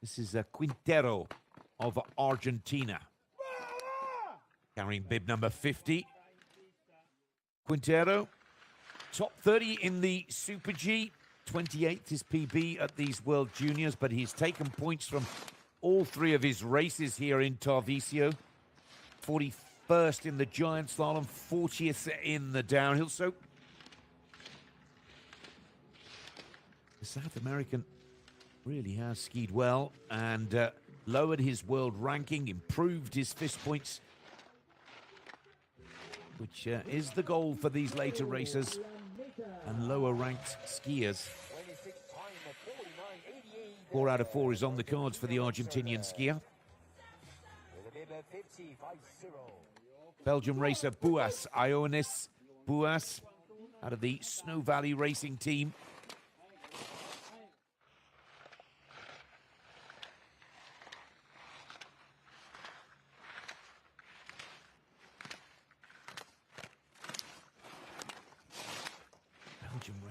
This is Quintero of Argentina, carrying bib number 50. Quintero, top 30 in the Super G, 28th his PB at these World Juniors, but he's taken points from all three of his races here in Tarvisio. 41st in the giant slalom, 40th in the downhill. So the South American really has skied well and lowered his world ranking, improved his FIS points, which is the goal for these later racers and lower ranked skiers. 4 out of 4 is on the cards for the Argentinian skier. Belgium racer Buas, Ioannis Buas, out of the Snow Valley Racing team.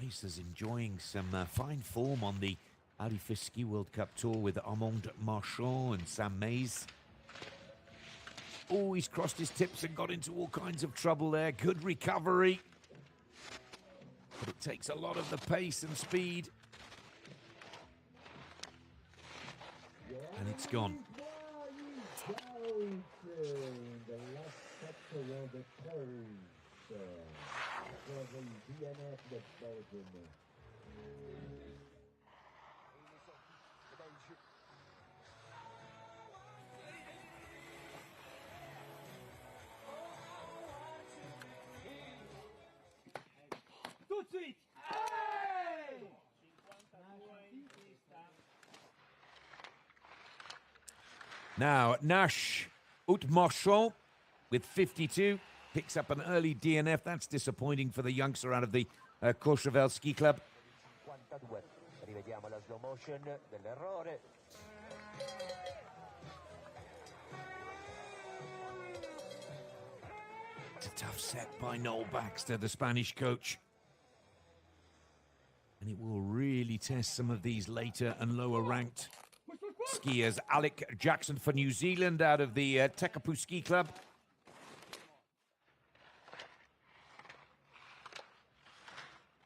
Racers enjoying some fine form on the Audi FIS Ski World Cup Tour with Armand Marchand and Sam Mays. Oh, he's crossed his tips and got into all kinds of trouble there. Good recovery. But it takes a lot of the pace and speed. And it's gone. Now, Nash Outmarchand with 52 picks up an early DNF. That's disappointing for the youngster out of the Courchevel Ski Club. 52. Rivediamo la slow motion dell'errore. It's a tough set by Noel Baxter, the Spanish coach. And it will really test some of these later and lower ranked skiers. Alec Jackson for New Zealand out of the Tekapu Ski Club.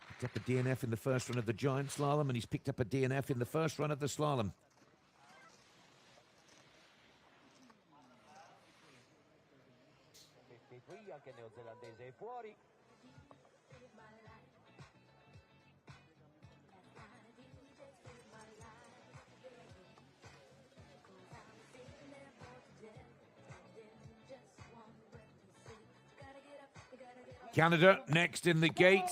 Picked up a DNF in the first run of the giant slalom, and he's picked up a DNF in the first run of the slalom. Anche il neozelandese è fuori. Canada next in the gate.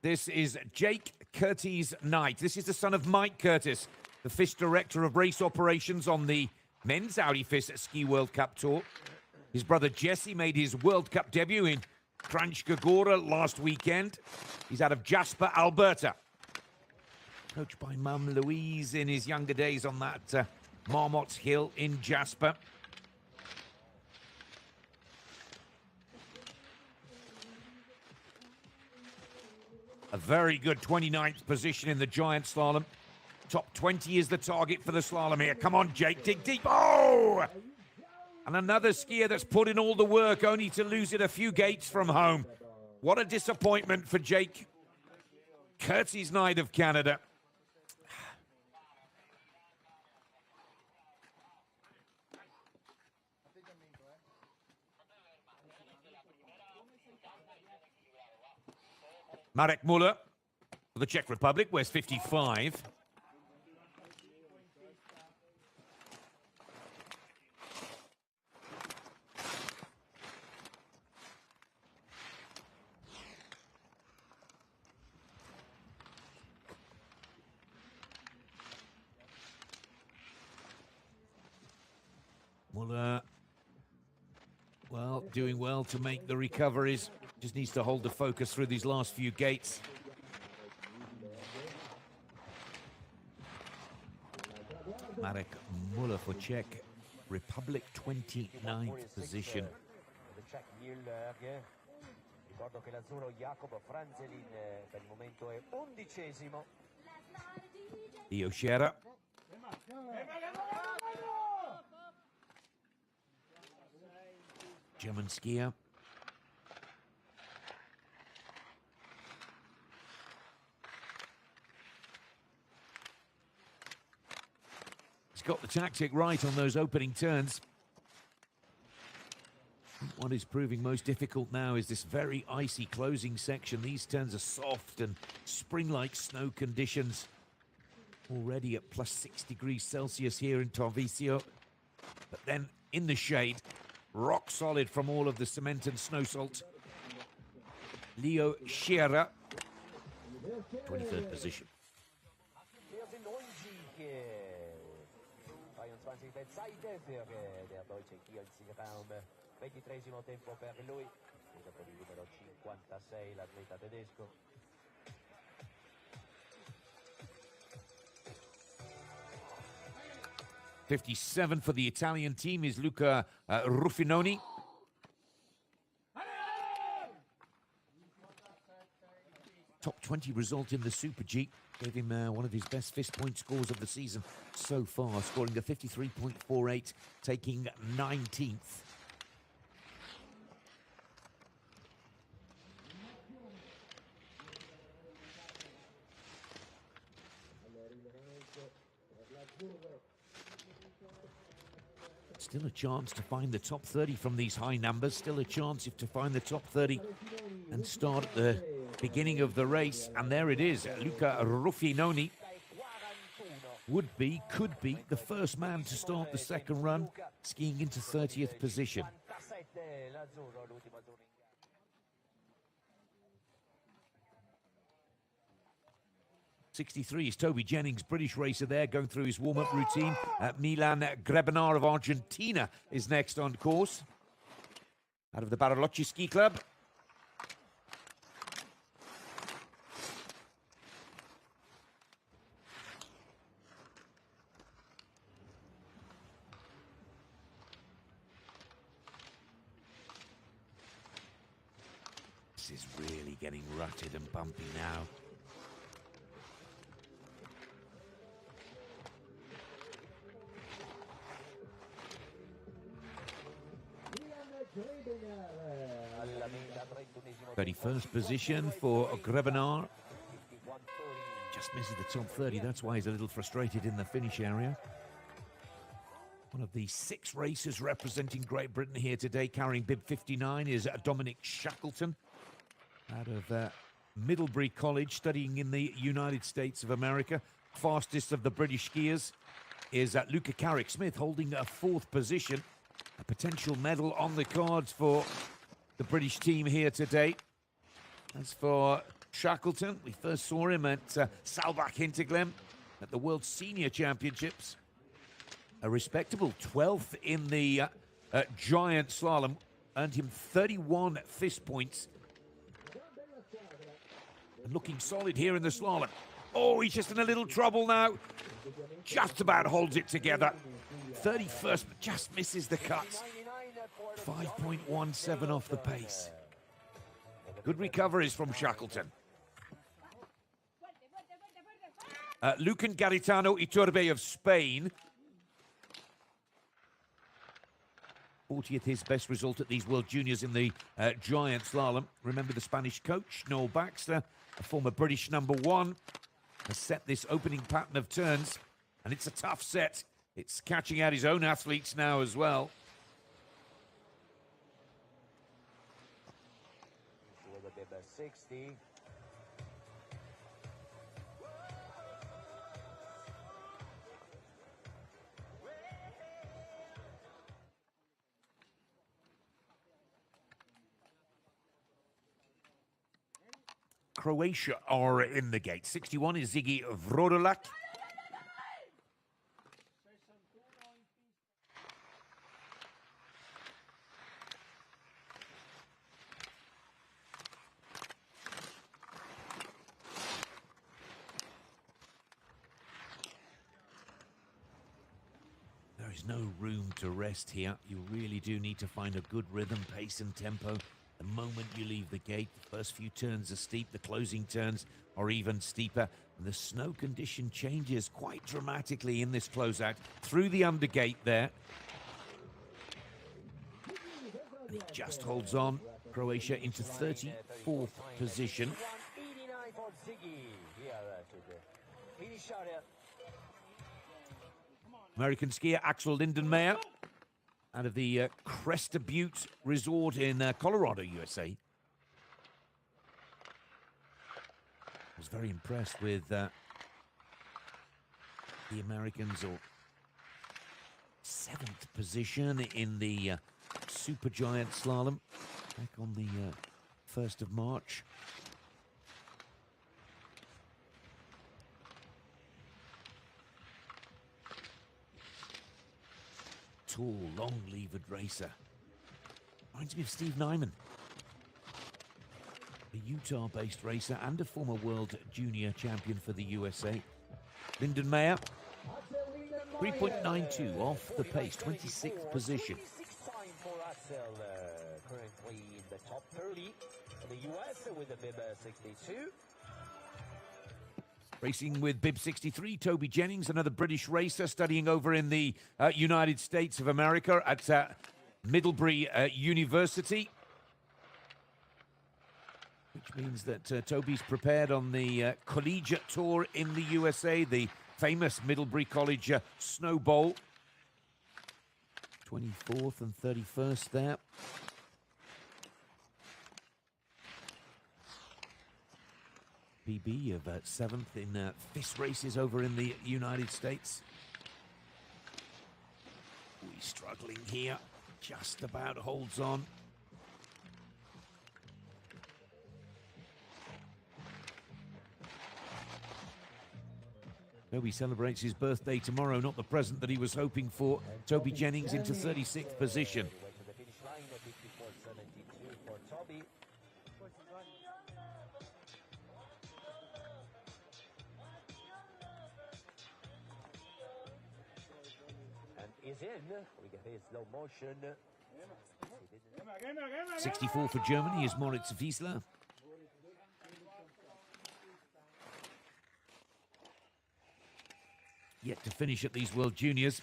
This is Jake Curtis Knight. This is the son of Mike Curtis, the FIS director of race operations on the men's Audi FIS Ski World Cup Tour. His brother Jesse made his World Cup debut in Kranjska last weekend. He's out of Jasper, Alberta. Coached by Mum Louise in his younger days on that Marmot's Hill in Jasper. A very good 29th position in the giant slalom. Top 20 is the target for the slalom here. Come on, Jake, dig deep. Oh! And another skier that's put in all the work, only to lose it a few gates from home. What a disappointment for Jake Curtis Knight of Canada. Marek Muller for the Czech Republic wears 55. Muller, well, doing well to make the recoveries. Just needs to hold the focus through these last few gates. Marek Muller for Czech Republic, 29th position. Ricordo che l'azzurro Jacob Franzelin per il momento è 11°. Theo Scherer. German skier. He's got the tactic right on those opening turns. What is proving most difficult now is this very icy closing section. These turns are soft and spring-like snow conditions. Already at plus 6 degrees Celsius here in Tarvisio. But then in the shade, rock solid from all of the cement and snow salt. Leo Scherer, 23rd position. 23° tempo per lui, scusa per il numero 56 l'atleta tedesco. '57 for the Italian team is Luca Ruffinoni. Top 20 result in the Super G. Gave him one of his best FIS point scores of the season so far, scoring a 53.48, taking 19th. Still a chance to find the top 30 from these high numbers. Still a chance if to find the top 30 and start at the beginning of the race, and there it is. Luca Ruffinoni could be the first man to start the second run, skiing into 30th position. 63 is Toby Jennings, British racer there, going through his warm-up routine. Milan Grebenar of Argentina is next on course, out of the Bariloche Ski Club. This is really getting rutted and bumpy now. First position for Grebenar. Just misses the top 30. That's why he's a little frustrated in the finish area. One of the 6 racers representing Great Britain here today, carrying bib 59, is Dominic Shackleton, out of Middlebury College, studying in the United States of America. Fastest of the British skiers is Luca Carrick Smith, holding a 4th position. A potential medal on the cards for the British team here today. As for Shackleton, we first saw him at Saalbach Hinterglemm at the World Senior Championships. A respectable 12th in the giant slalom, earned him 31 FIS points. And looking solid here in the slalom. Oh, he's just in a little trouble now. Just about holds it together. 31st, but just misses the cuts. 5.17 off the pace. Good recoveries from Shackleton. Lucan Garitano Iturbe of Spain. 40th, his best result at these World Juniors in the giant slalom. Remember the Spanish coach, Noel Baxter, a former British #1, has set this opening pattern of turns, and it's a tough set. It's catching out his own athletes now as well. With a bib 60. Croatia are in the gate. 61 is Ziggy Vrodolak. There is no room to rest here. You really do need to find a good rhythm, pace and tempo. The moment you leave the gate, the first few turns are steep, the closing turns are even steeper, and the snow condition changes quite dramatically in this closeout through the undergate there. And he just holds on. Croatia into 34th position. American skier Axel Lindenmayer, out of the Cresta Butte Resort in Colorado, USA. Was very impressed with the Americans, or 7th position in the Supergiant Slalom back on the 1st of March. Tall, long-levered racer. Reminds me of Steve Nyman, a Utah-based racer and a former world junior champion for the USA. Lindenmayer, 3.92 off the pace, 26th position. Currently in the top 30 in the US with a bib 62. Racing with bib 63, Toby Jennings, another British racer studying over in the United States of America at Middlebury University. Which means that Toby's prepared on the collegiate tour in the USA, the famous Middlebury College Snow Bowl. 24th and 31st there. PB of 7th in FIS races over in the United States. He's struggling here, just about holds on. Toby celebrates his birthday tomorrow, not the present that he was hoping for. Toby Jennings into 36th position. And is in. We get his slow motion. 64 for Germany is Moritz Wiesler. Yet to finish at these World Juniors.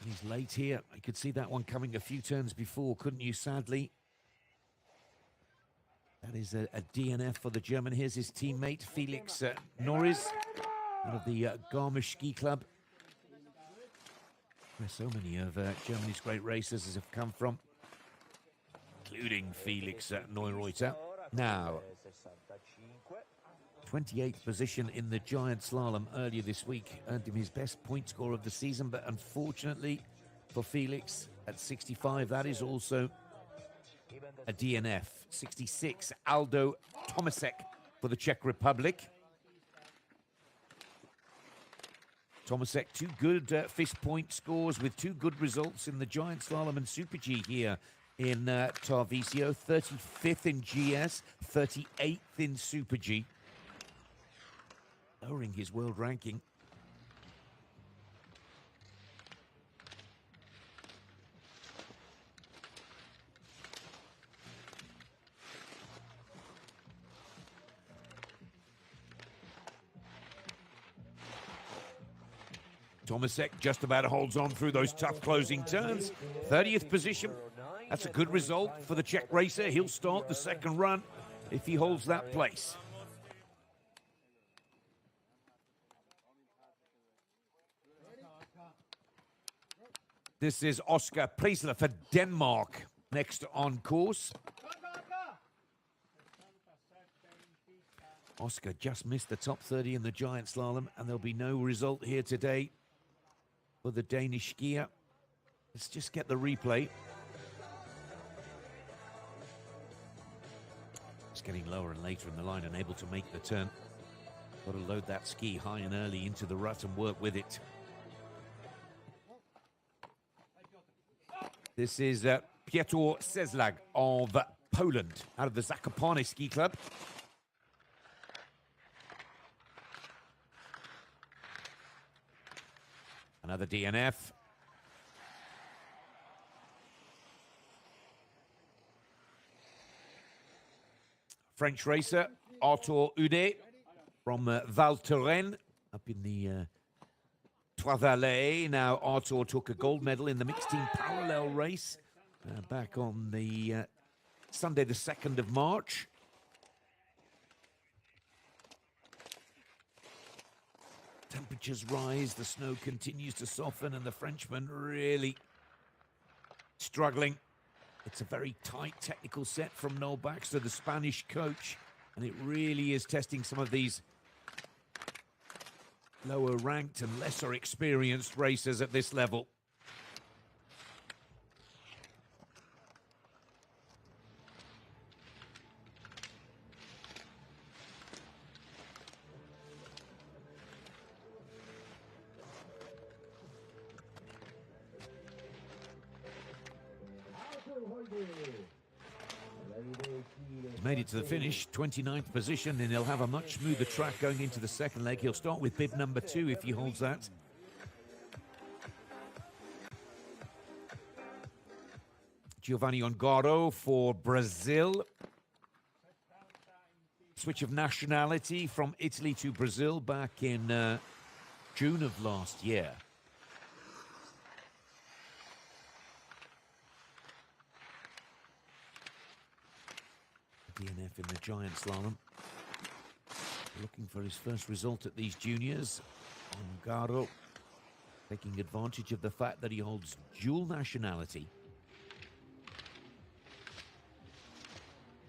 And he's late here. I could see that one coming a few turns before, couldn't you, sadly? That is a DNF for the German. Here's his teammate, Felix Norris, out of the Garmisch Ski Club, where so many of Germany's great racers have come from, including Felix Neureuter. Now, 28th position in the giant slalom earlier this week earned him his best point score of the season, but unfortunately for Felix at 65, that is also a DNF. 66, Aldo Tomasek for the Czech Republic. Tomasek, two good FIS point scores with two good results in the giant slalom and Super G here in Tarvisio. 35th in GS, 38th in Super G. Lowering his world ranking. Tomasek just about holds on through those tough closing turns. 30th position. That's a good result for the Czech racer. He'll start the second run if he holds that place. This is Oscar Preisler for Denmark, next on course. Oscar just missed the top 30 in the giant slalom, and there'll be no result here today for the Danish skier. Let's just get the replay. It's getting lower and later in the line, unable to make the turn. Got to load that ski high and early into the rut and work with it. This is Piotr Cieślag of Poland, out of the Zakopane Ski Club. Another DNF. French racer Arthur Udet from Val Thorens, up in the Trois-Vallées. Now Arthur took a gold medal in the mixed team parallel race back on the Sunday the 2nd of March. Temperatures rise, the snow continues to soften, and the Frenchman really struggling. It's a very tight technical set from Noel Baxter, the Spanish coach, and it really is testing some of these lower ranked and lesser experienced racers at this level. He's made it to the finish, 29th position, and he'll have a much smoother track going into the second leg. He'll start with bib number 2 if he holds that. Giovanni Ongaro for Brazil. Switch of nationality from Italy to Brazil back in June of last year. DNF in the giant slalom. Looking for his first result at these juniors. Ongaro taking advantage of the fact that he holds dual nationality.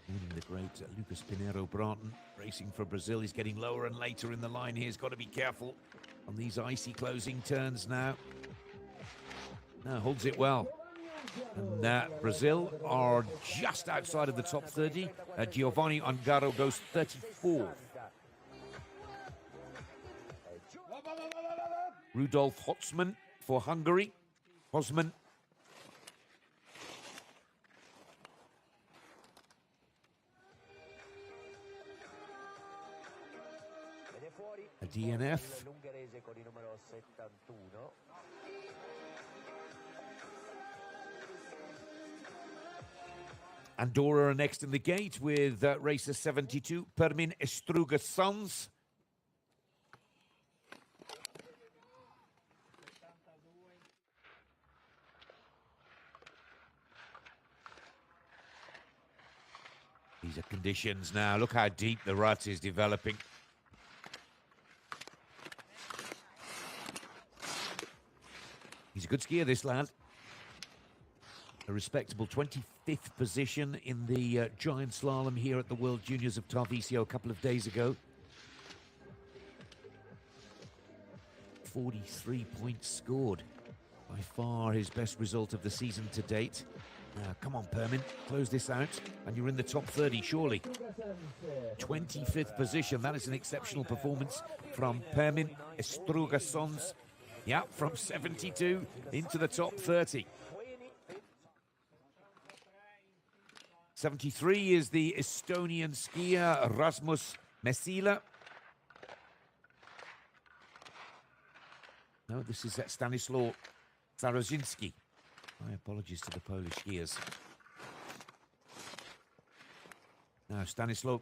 Meaning the great Lucas Pinheiro Broughton racing for Brazil. He's getting lower and later in the line here. He's got to be careful on these icy closing turns now. Now holds it well. And Brazil are just outside of the top 30. Giovanni Ongaro goes 34th. Rudolf Hotzmann for Hungary. Hosman. A DNF. Andorra are next in the gate with racer 72, Permin Estruga Sons. These are conditions now. Look how deep the rut is developing. He's a good skier, this lad. A respectable 25th position in the giant slalom here at the World Juniors of Tarvisio a couple of days ago. 43 points scored. By far his best result of the season to date. Now, come on, Permin, close this out, and you're in the top 30, surely. 25th position, that is an exceptional performance from Permin Estruga Sons. Yeah, from 72 into the top 30. 73 is the Estonian skier Rasmus Mesila. No, this is Stanislaw Starozinski. My apologies to the Polish skiers. Now, Stanislaw.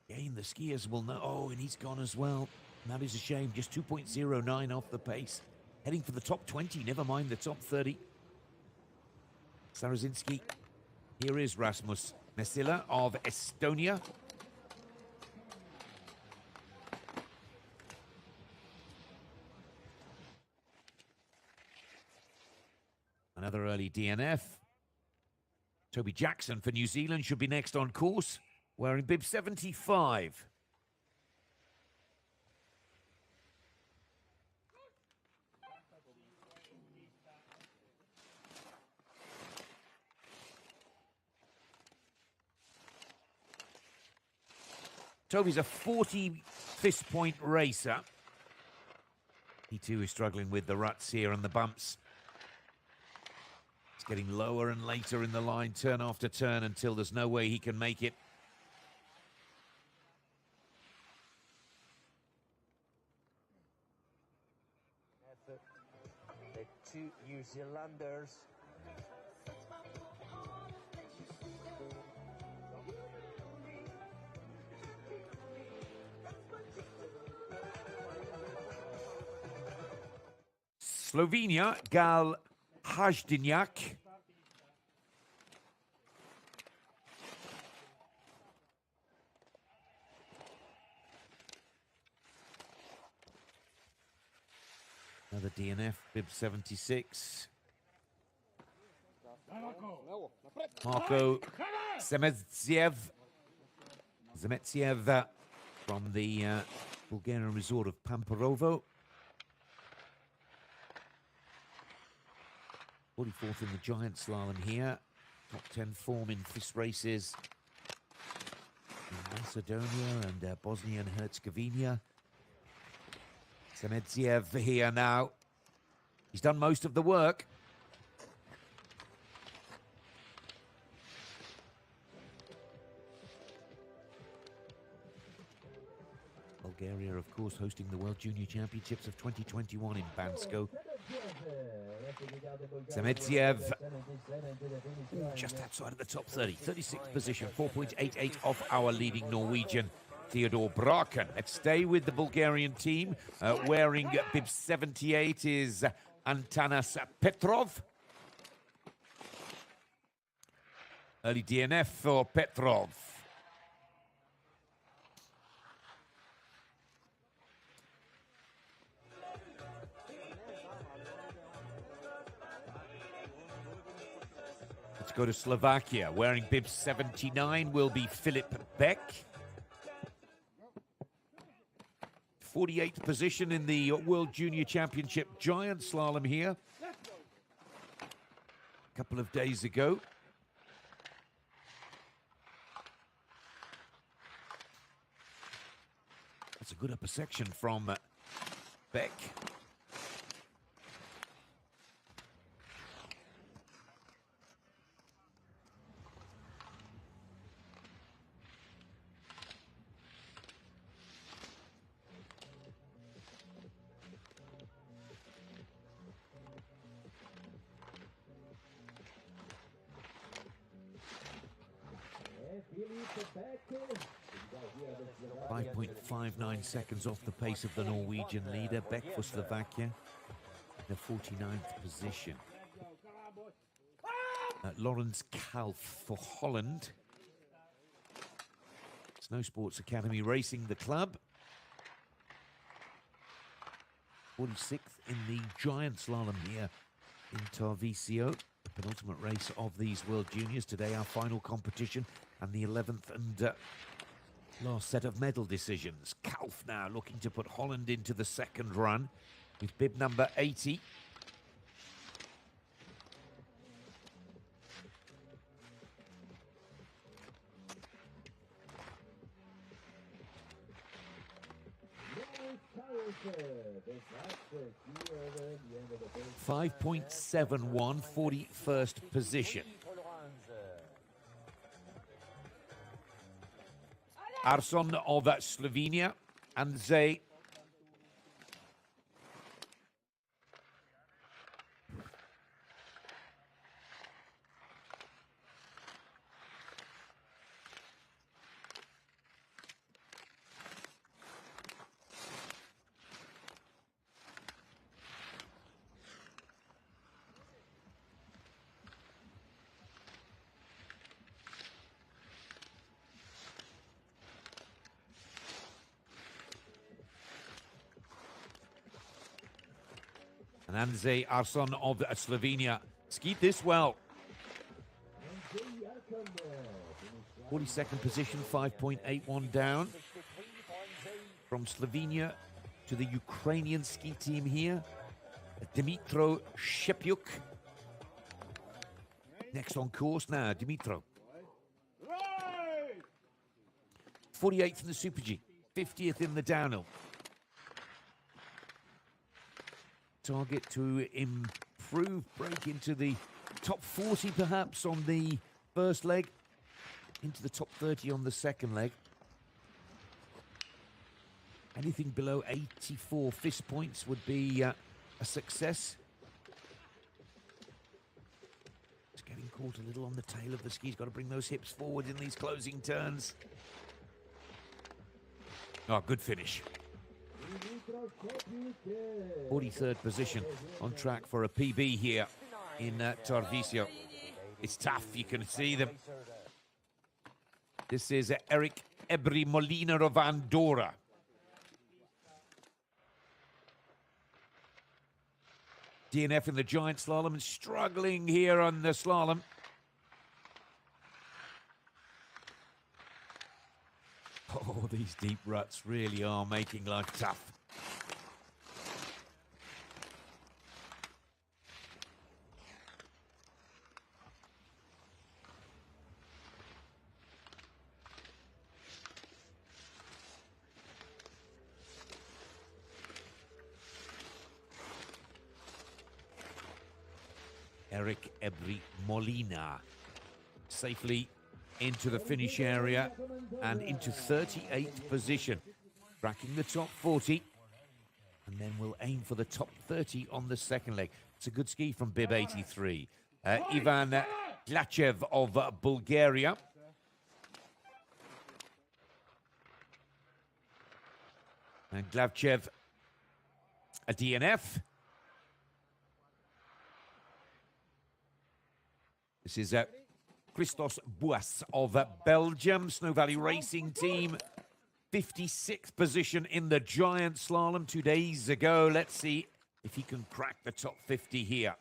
Again, the skiers will know. Oh, and he's gone as well. That is a shame. Just 2.09 off the pace. Heading for the top 20, never mind the top 30. Starozinski. Here is Rasmus Mesila of Estonia. Another early DNF. Toby Jackson for New Zealand should be next on course, wearing bib 75. Toby's a 40 fist point racer. He too is struggling with the ruts here and the bumps. Getting lower and later in the line, turn after turn, until there's no way he can make it. The two New Zealanders. Slovenia, Gal Hajdinjak. Another DNF, bib 76. Marko Zemetsiev. Zemetsiev from the Bulgarian resort of Pamparovo. 44th in the giant slalom here. Top 10 form in FIS races in Macedonia and Bosnia and Herzegovina. Zemetsiev here now. He's done most of the work. Bulgaria, of course, hosting the World Junior Championships of 2021 in Bansko. Zemetsiev just outside of the top 30, 36th position, 4.88 off our leading Norwegian, Theodor Braken. Let's stay with the Bulgarian team. Wearing bib 78 is Antanas Petrov. Early DNF for Petrov. go to Slovakia. Wearing bib 79 will be Philip Beck. 48th position in the World Junior Championship Giant Slalom here. A couple of days ago. That's a good upper section from Beck. Five 5.59 seconds off the pace of the Norwegian leader, Beck for Slovakia, in the 49th position. Lawrence Kalf for Holland. Snow Sports Academy Racing the club. 46th in the giant slalom here in Tarvisio. The penultimate race of these World Juniors. Today our final competition and the 11th and last set of medal decisions. Kalf now looking to put Holland into the second run with bib number 80. .571, 41st position. Arson of Slovenia, Andrzej. And Andrzej Arson of Slovenia skied this well. 42nd position, 5.81 down. From Slovenia to the Ukrainian ski team here, Dmitro Shepyuk. Next on course now, Dmitro. 48th in the Super G, 50th in the downhill. Target to improve, break into the top 40 perhaps on the first leg, into the top 30 on the second leg. Anything below 84 FIS points would be a success. Just getting caught a little on the tail of the ski. He's got to bring those hips forward in these closing turns. Oh, good finish. 43rd position, on track for a PB here in Tarvisio. It's tough, you can see them. This is Eric Ebri Molina of Andorra. DNF in the giant slalom and struggling here on the slalom. Oh, these deep ruts really are making life tough. Eric Ebri Molina safely into the finish area and into 38th position, tracking the top 40, and then we'll aim for the top 30 on the second leg. It's a good ski from bib 83. Ivan Glachev of Bulgaria. And Glachev, a DNF. This is Christos Bouas of Belgium, Snow Valley Racing Team. 56th position in the giant slalom 2 days ago. Let's see if he can crack the top 50 here.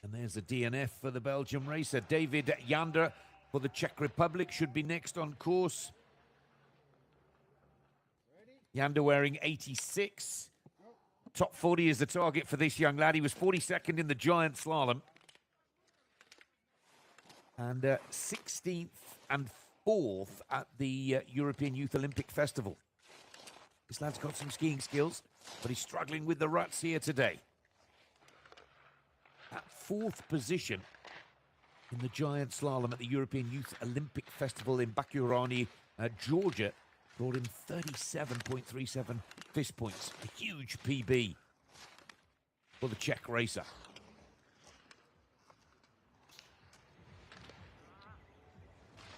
And there's a DNF for the Belgium racer. David Jander for the Czech Republic should be next on course. Jander wearing 86. Top 40 is the target for this young lad. He was 42nd in the giant slalom. And 16th and 4th at the European Youth Olympic Festival. This lad's got some skiing skills, but he's struggling with the ruts here today. At 4th position in the giant slalom at the European Youth Olympic Festival in Bakurani, Georgia, brought in 37.37 FIS points. A huge PB for the Czech racer.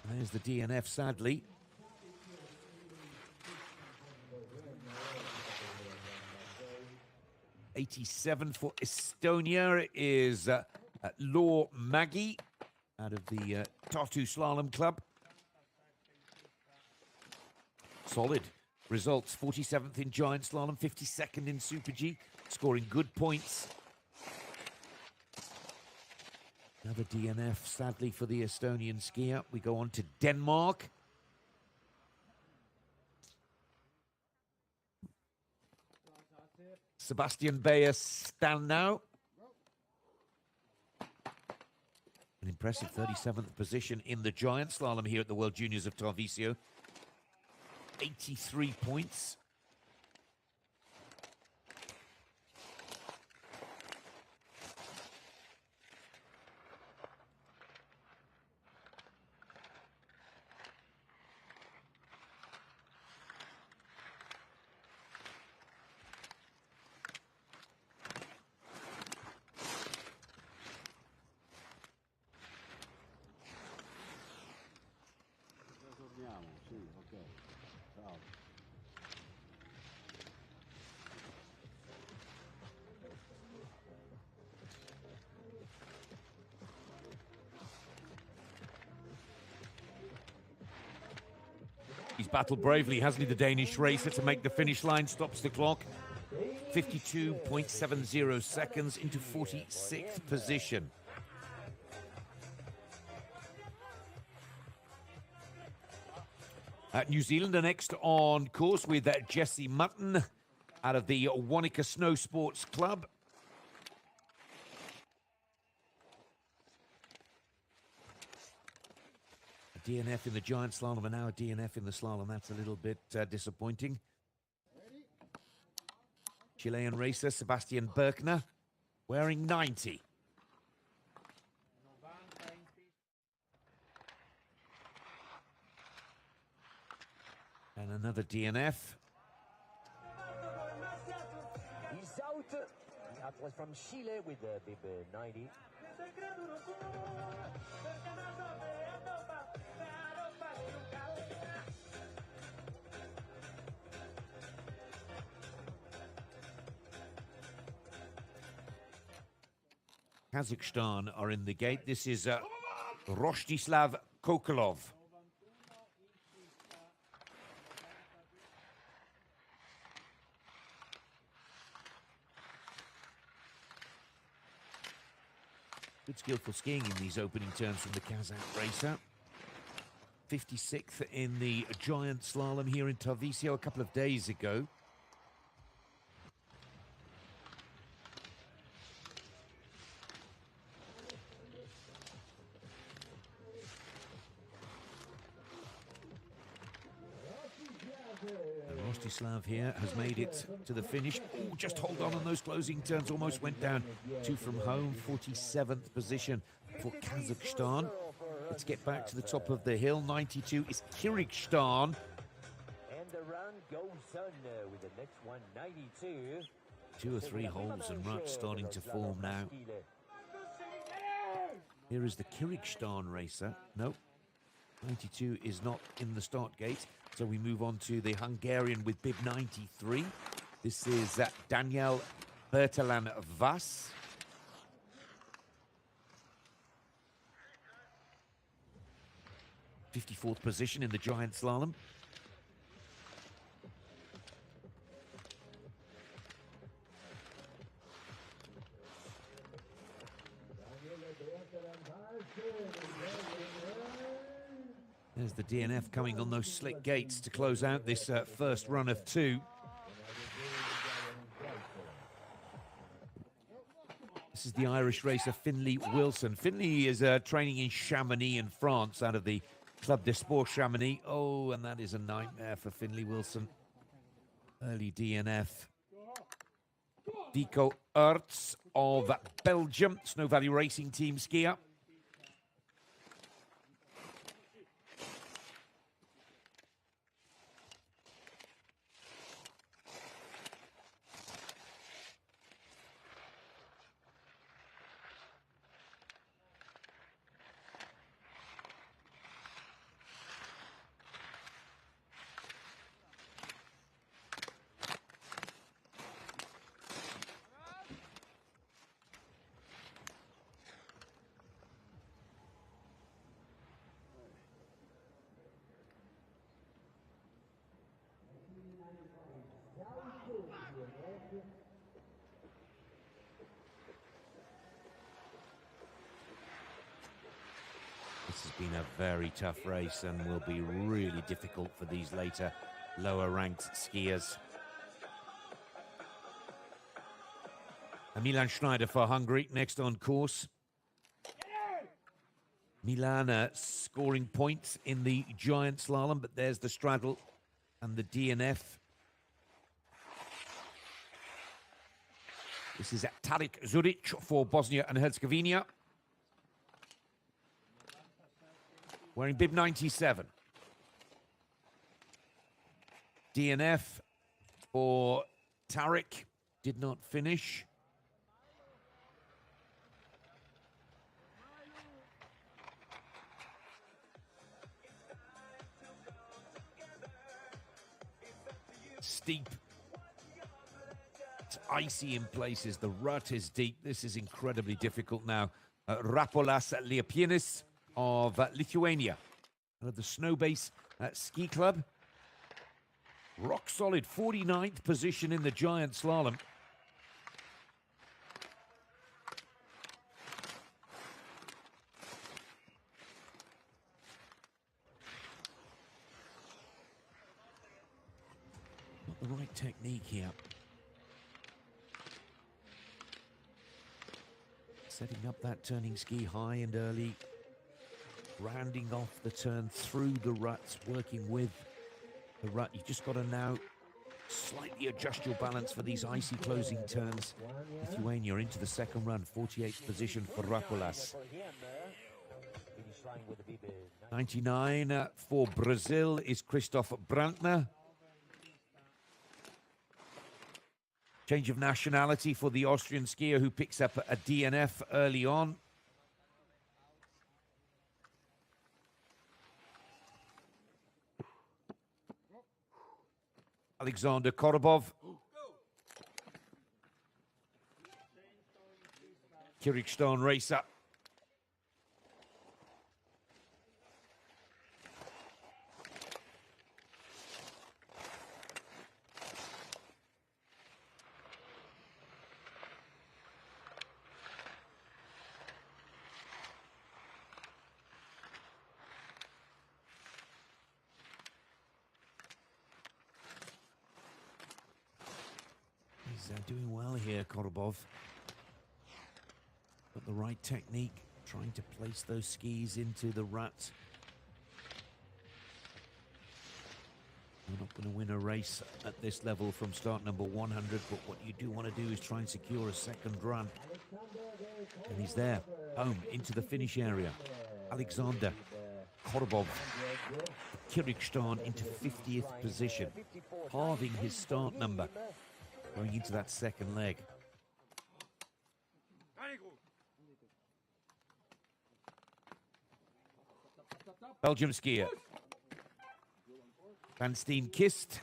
There's the DNF, sadly. '87 for Estonia is Law Maggie out of the Tartu Slalom Club. Solid results, 47th in giant slalom, 52nd in Super G, scoring good points. Another DNF, sadly, for the Estonian skier. We go on to Denmark. Sebastian Beyer Stalnau. An impressive 37th position in the giant slalom here at the World Juniors of Tarvisio. 83 points. He's battled bravely, hasn't he, the Danish racer, to make the finish line, stops the clock. 52.70 seconds into 46th position. New Zealand are next on course with Jesse Mutton out of the Wanaka Snow Sports Club. A DNF in the giant slalom and now a DNF in the slalom. That's a little bit disappointing. Chilean racer Sebastian Berkner wearing 90. And another DNF. He's out. That was from Chile with the bib 90. Kazakhstan are in the gate. This is Rostislav Kokolov. Good skillful skiing in these opening turns from the Kazakh racer. 56th in the giant slalom here in Tarvisio a couple of days ago. Rostislav here has made it to the finish. Oh, just hold on those closing turns. Almost went down. 2 from home. 47th position for Kazakhstan. Let's get back to the top of the hill. 92 is Kyrgyzstan. And the run goes on with the next one, 92. 2 or 3 holes and ruts starting to form now. Here is the Kyrgyzstan racer. Nope. 92 is not in the start gate. So we move on to the Hungarian with bib 93. This is Daniel Bertalan Vas. '54th position in the giant slalom. There's the DNF coming on those slick gates to close out this first run of two. This is the Irish racer Finlay Wilson. Finlay is training in Chamonix in France out of the Club de Sport Chamonix. Oh, and that is a nightmare for Finlay Wilson. Early DNF. Dico Ertz of Belgium, Snow Valley Racing Team skier. This has been a very tough race and will be really difficult for these later lower ranked skiers. Milan Schneider for Hungary next on course. Milan scoring points in the giant slalom, but there's the straddle and the DNF. This is Tarek Zuric for Bosnia and Herzegovina. Wearing bib 97. DNF for Tarek, did not finish. Steep. It's icy in places. The rut is deep. This is incredibly difficult now. Rapolas Liepienis of Lithuania, of the Snowbase Ski Club. Rock solid 49th position in the giant slalom. Not the right technique here. Setting up that turning ski high and early. Rounding off the turn through the ruts, working with the rut. You just got to now slightly adjust your balance for these icy closing turns. Lithuania into the second run, 48th position for Rapolas. 99 for Brazil is Christoph Brandner. Change of nationality for the Austrian skier who picks up a DNF early on. Alexander Korobov. Kyrgyzstan racer. Doing well here, Korobov. Got the right technique, trying to place those skis into the rut. You're not going to win a race at this level from start number 100, but what you do want to do is try and secure a second run. And he's there, home into the finish area. Alexander Korobov, Kyrgyzstan into 50th position, halving his start number. Going into that second leg. Belgium skier. Van Steen Kist.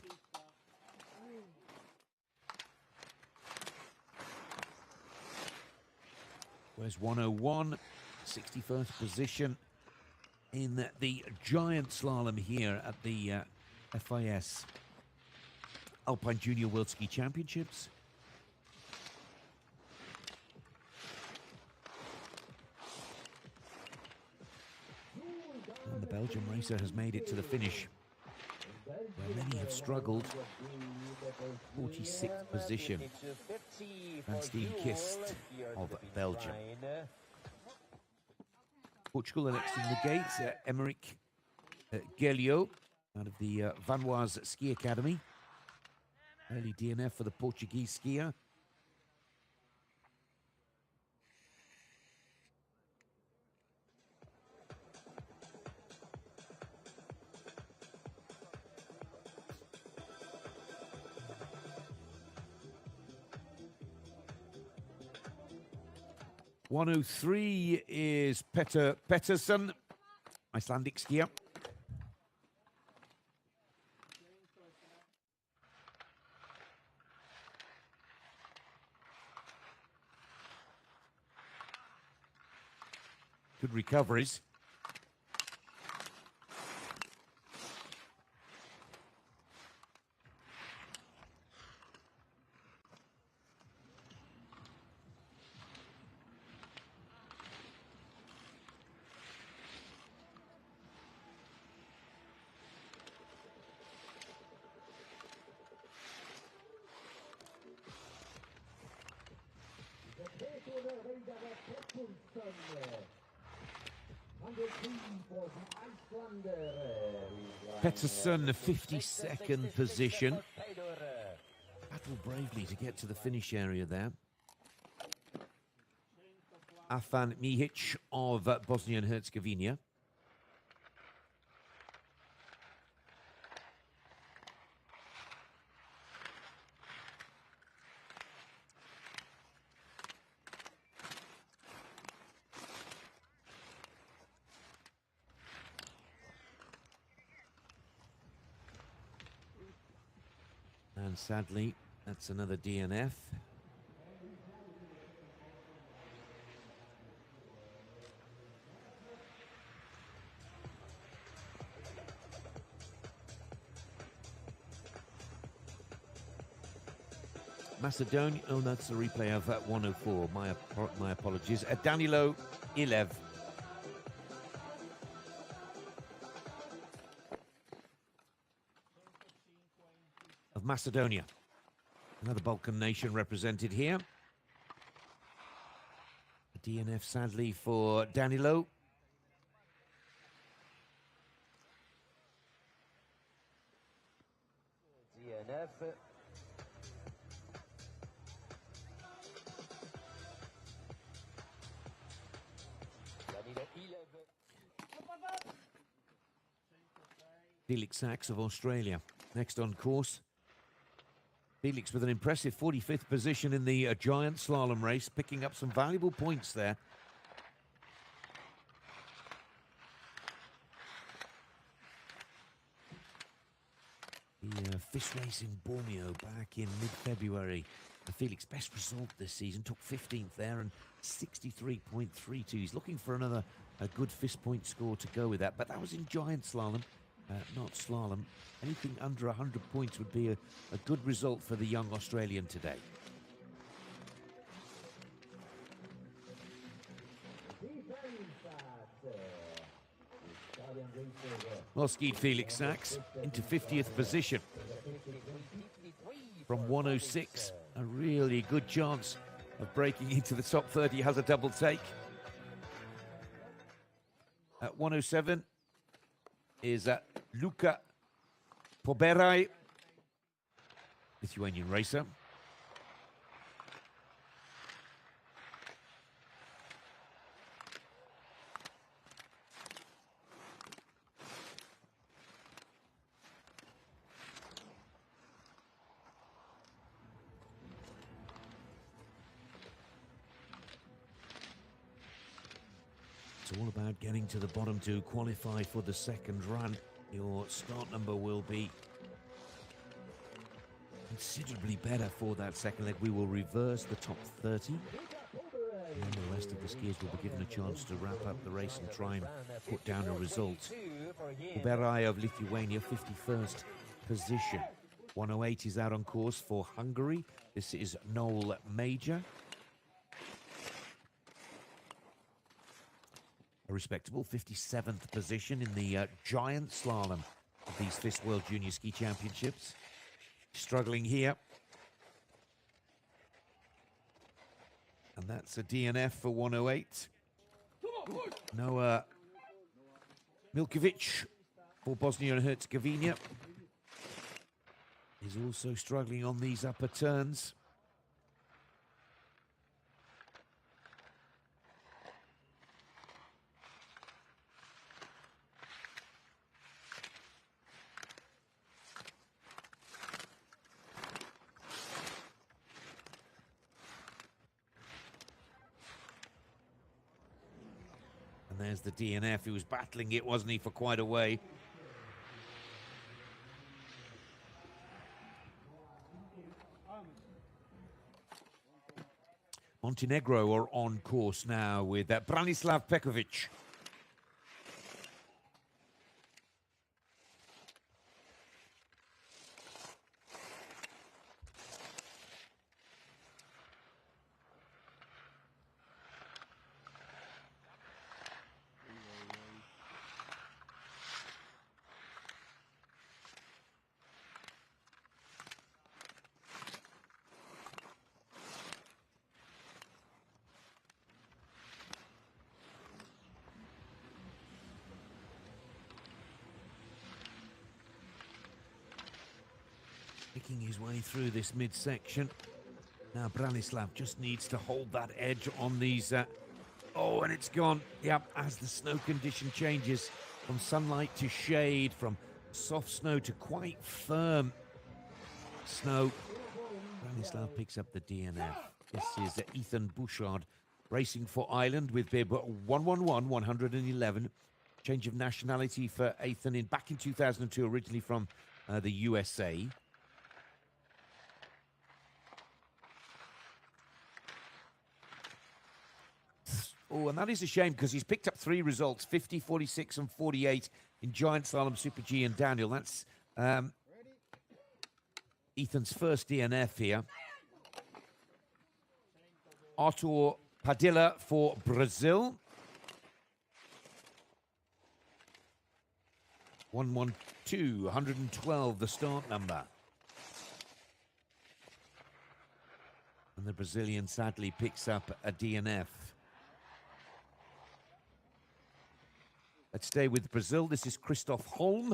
Where's 101? 61st position in the giant slalom here at the FIS Alpine Junior World Ski Championships. Belgian racer has made it to the finish, where many have struggled. 46th position. Van Steenkist of Belgium. Portugal electing the gates. Emerick Gelio out of the Vanoise Ski Academy. Early DNF for the Portuguese skier. .103 is Petter Pettersson, Icelandic skier. Good recoveries. Pettersson, 52nd position. Battled bravely to get to the finish area there. Afan Mihic of Bosnia and Herzegovina. And sadly, that's another DNF. Macedonia, oh, that's a replay of 104. My apologies. Danilo Ilev. Of Macedonia. Another Balkan nation represented here. A DNF, sadly, for Danilo. DNF. Felix Sachs of Australia. Next on course. Felix with an impressive 45th position in the giant slalom race, picking up some valuable points there. The FIS race in Borneo back in mid-February. Felix, best result this season, took 15th there and 63.32. He's looking for another good FIS point score to go with that, but that was in giant slalom. Not slalom. Anything under 100 points would be a good result for the young Australian today. Well skied Felix Sachs into 50th position. From 106, a really good chance of breaking into the top 30. He has a double take. At 107 is Luka Poberai, Lithuanian racer. It's all about getting to the bottom to qualify for the second run. Your start number will be considerably better for that second leg. We will reverse the top 30. And then the rest of the skiers will be given a chance to wrap up the race and try and put down a result. Uberai of Lithuania, 51st position. 108 is out on course for Hungary. This is Noel Major. a respectable 57th position in the giant slalom of these FIS World Junior Ski Championships. Struggling here. And that's a DNF for 108. Noah Milkovic for Bosnia and Herzegovina is also struggling on these upper turns. And there's the DNF. He was battling it, wasn't he, for quite a way. Montenegro are on course now with Branislav Pekovic. Making his way through this midsection. Now Branislav just needs to hold that edge on these. Oh, and it's gone. Yep, as the snow condition changes from sunlight to shade, from soft snow to quite firm snow. Branislav picks up the DNF. This is Ethan Bouchard racing for Ireland with bib 111. Change of nationality for Ethan back in 2002, originally from the USA. Oh, and that is a shame because he's picked up 3 results, 50, 46, and 48 in Giant Slalom, Super G, and Daniel. That's Ethan's first DNF here. Artur Padilla for Brazil. 112, 112, the start number. And the Brazilian sadly picks up a DNF. Let's stay with Brazil. This is Christoph Holm.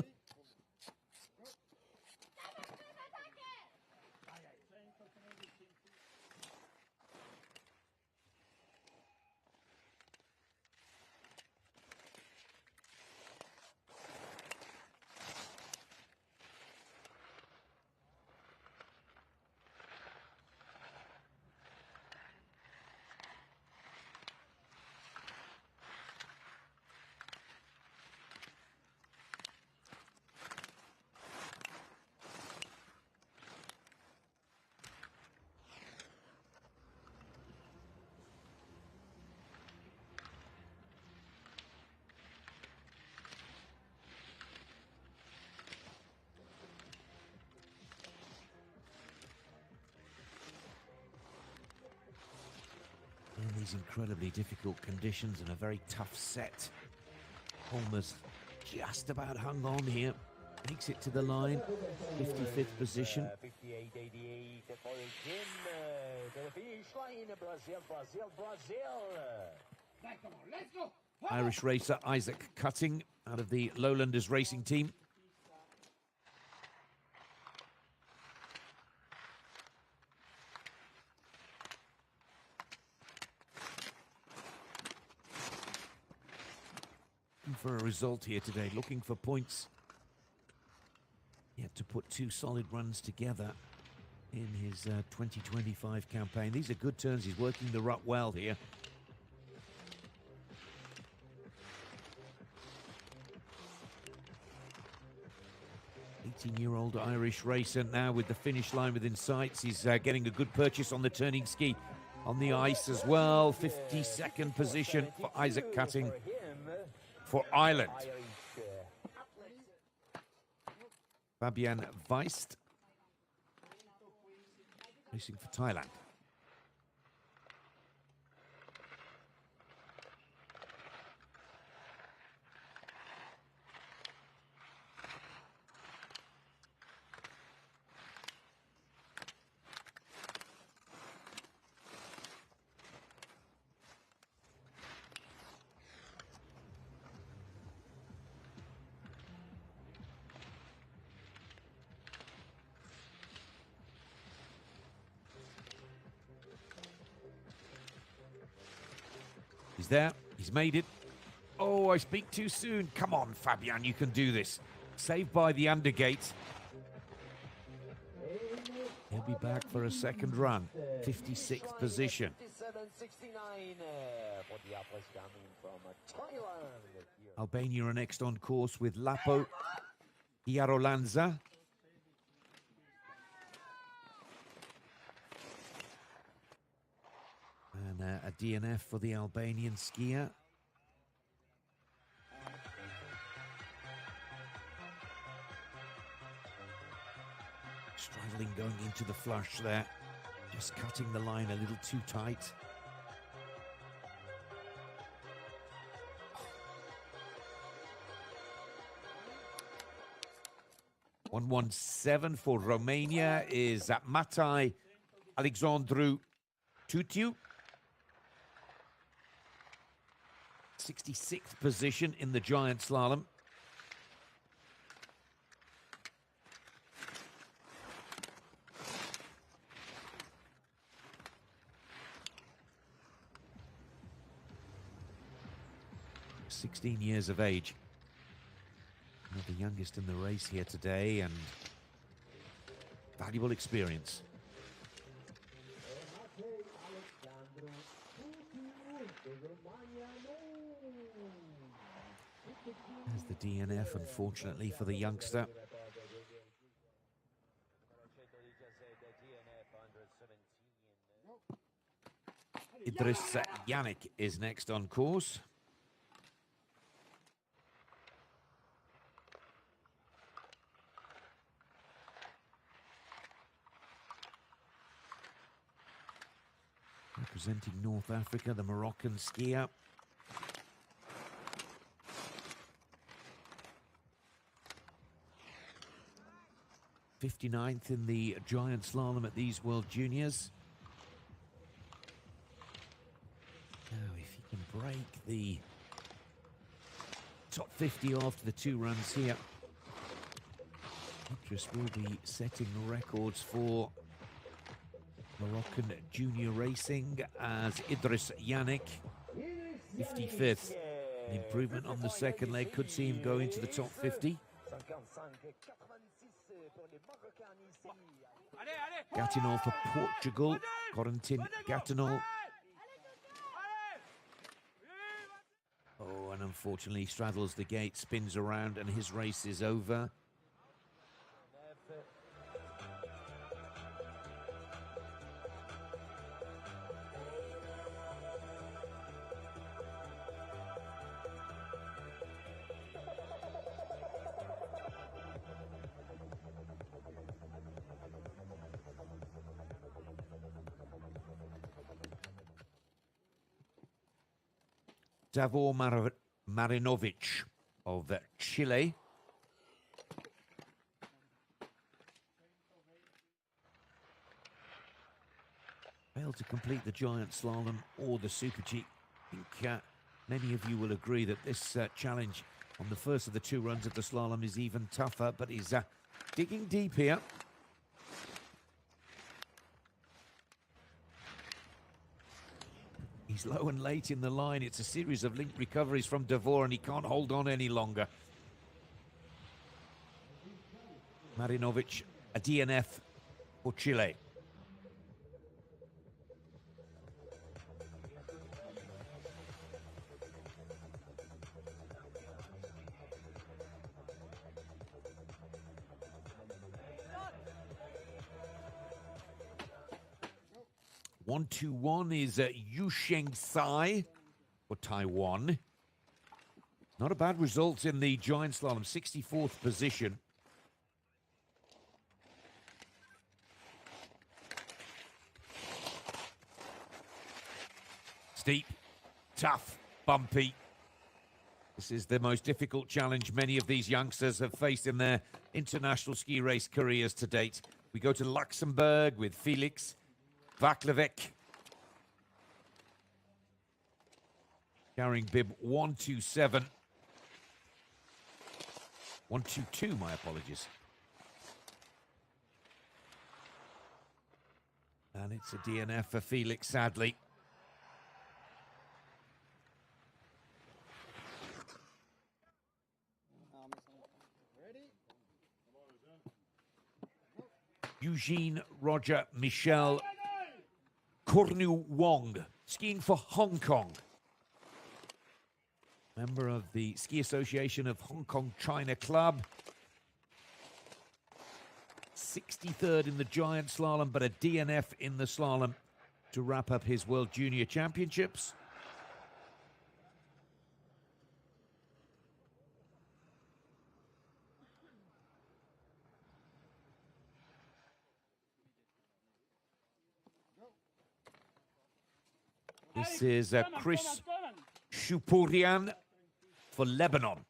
In these incredibly difficult conditions and a very tough set. Holmer's just about hung on here. Makes it to the line. 55th position. 58-88 for him to the finish line. Brazil. Let's go. Irish racer Isaac Cutting out of the Lowlanders racing team. For a result here today, looking for points. Yet to put 2 solid runs together in his 2025 campaign. These are good turns. He's working the rut well here. Eighteen-year-old Irish racer now with the finish line within sights. He's getting a good purchase on the turning ski on the ice as well. 52nd position for Isaac Cutting for Ireland. Fabian Weist racing for Thailand. He's there. He's made it. Oh, I speak too soon. Come on, Fabian, you can do this. Saved by the undergate. He'll be back for a second run. 56th position. 57.69 for the athletes coming from Thailand. Albania are next on course with Lapo Iarolanza. And a DNF for the Albanian skier. Straddling going into the flush there. Just cutting the line a little too tight. .117 for Romania is Matai Alexandru Tutiu. 66th position in the giant slalom. (16 years of age). One of the youngest in the race here today, and valuable experience. There's the DNF, unfortunately, for the youngster. Idris Yannick is next on course. Representing North Africa, the Moroccan skier. '59th in the giant slalom at these World Juniors. Now, if he can break the top 50 after the two runs here, Idris will be setting records for Moroccan junior racing as Idris Yannick, 55th. An improvement on the second leg could see him go into the top 50. Gatinol for Portugal, Corentin Gatinol. Oh, and unfortunately straddles the gate, spins around, and his race is over. Davor Marinovic of Chile. Failed to complete the giant slalom or the Super G. I think many of you will agree that this challenge on the first of the two runs of the slalom is even tougher, but he's digging deep here. He's low and late in the line. It's a series of linked recoveries from Davor, and he can't hold on any longer. Marinovic, a DNF for Chile. (1-2-1) is Yu Sheng Sai for Taiwan. Not a bad result in the giant slalom, 64th position. Steep, tough, bumpy. This is the most difficult challenge many of these youngsters have faced in their international ski race careers to date. We go to Luxembourg with Felix Vaclavec, carrying bib 127. 122, my apologies. And it's a DNF for Felix, sadly. Eugene Roger Michel Cornu Wong, skiing for Hong Kong. Member of the Ski Association of Hong Kong China Club. 63rd in the giant slalom, but a DNF in the slalom to wrap up his World Junior Championships. This is Chris Choupurian for Lebanon.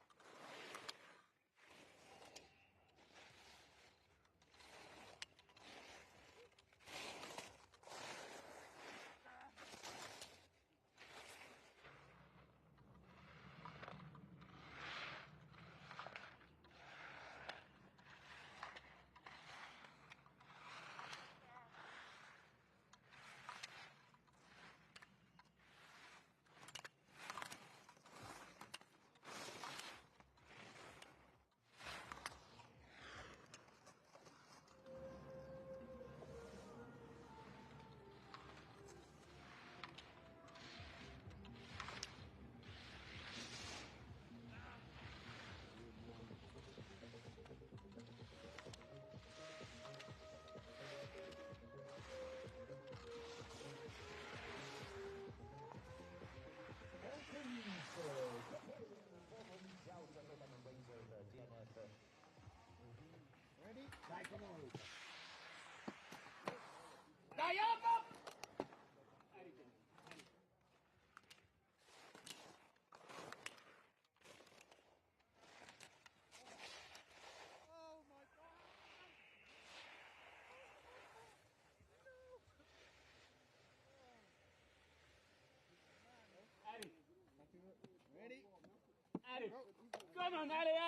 Come on, allez.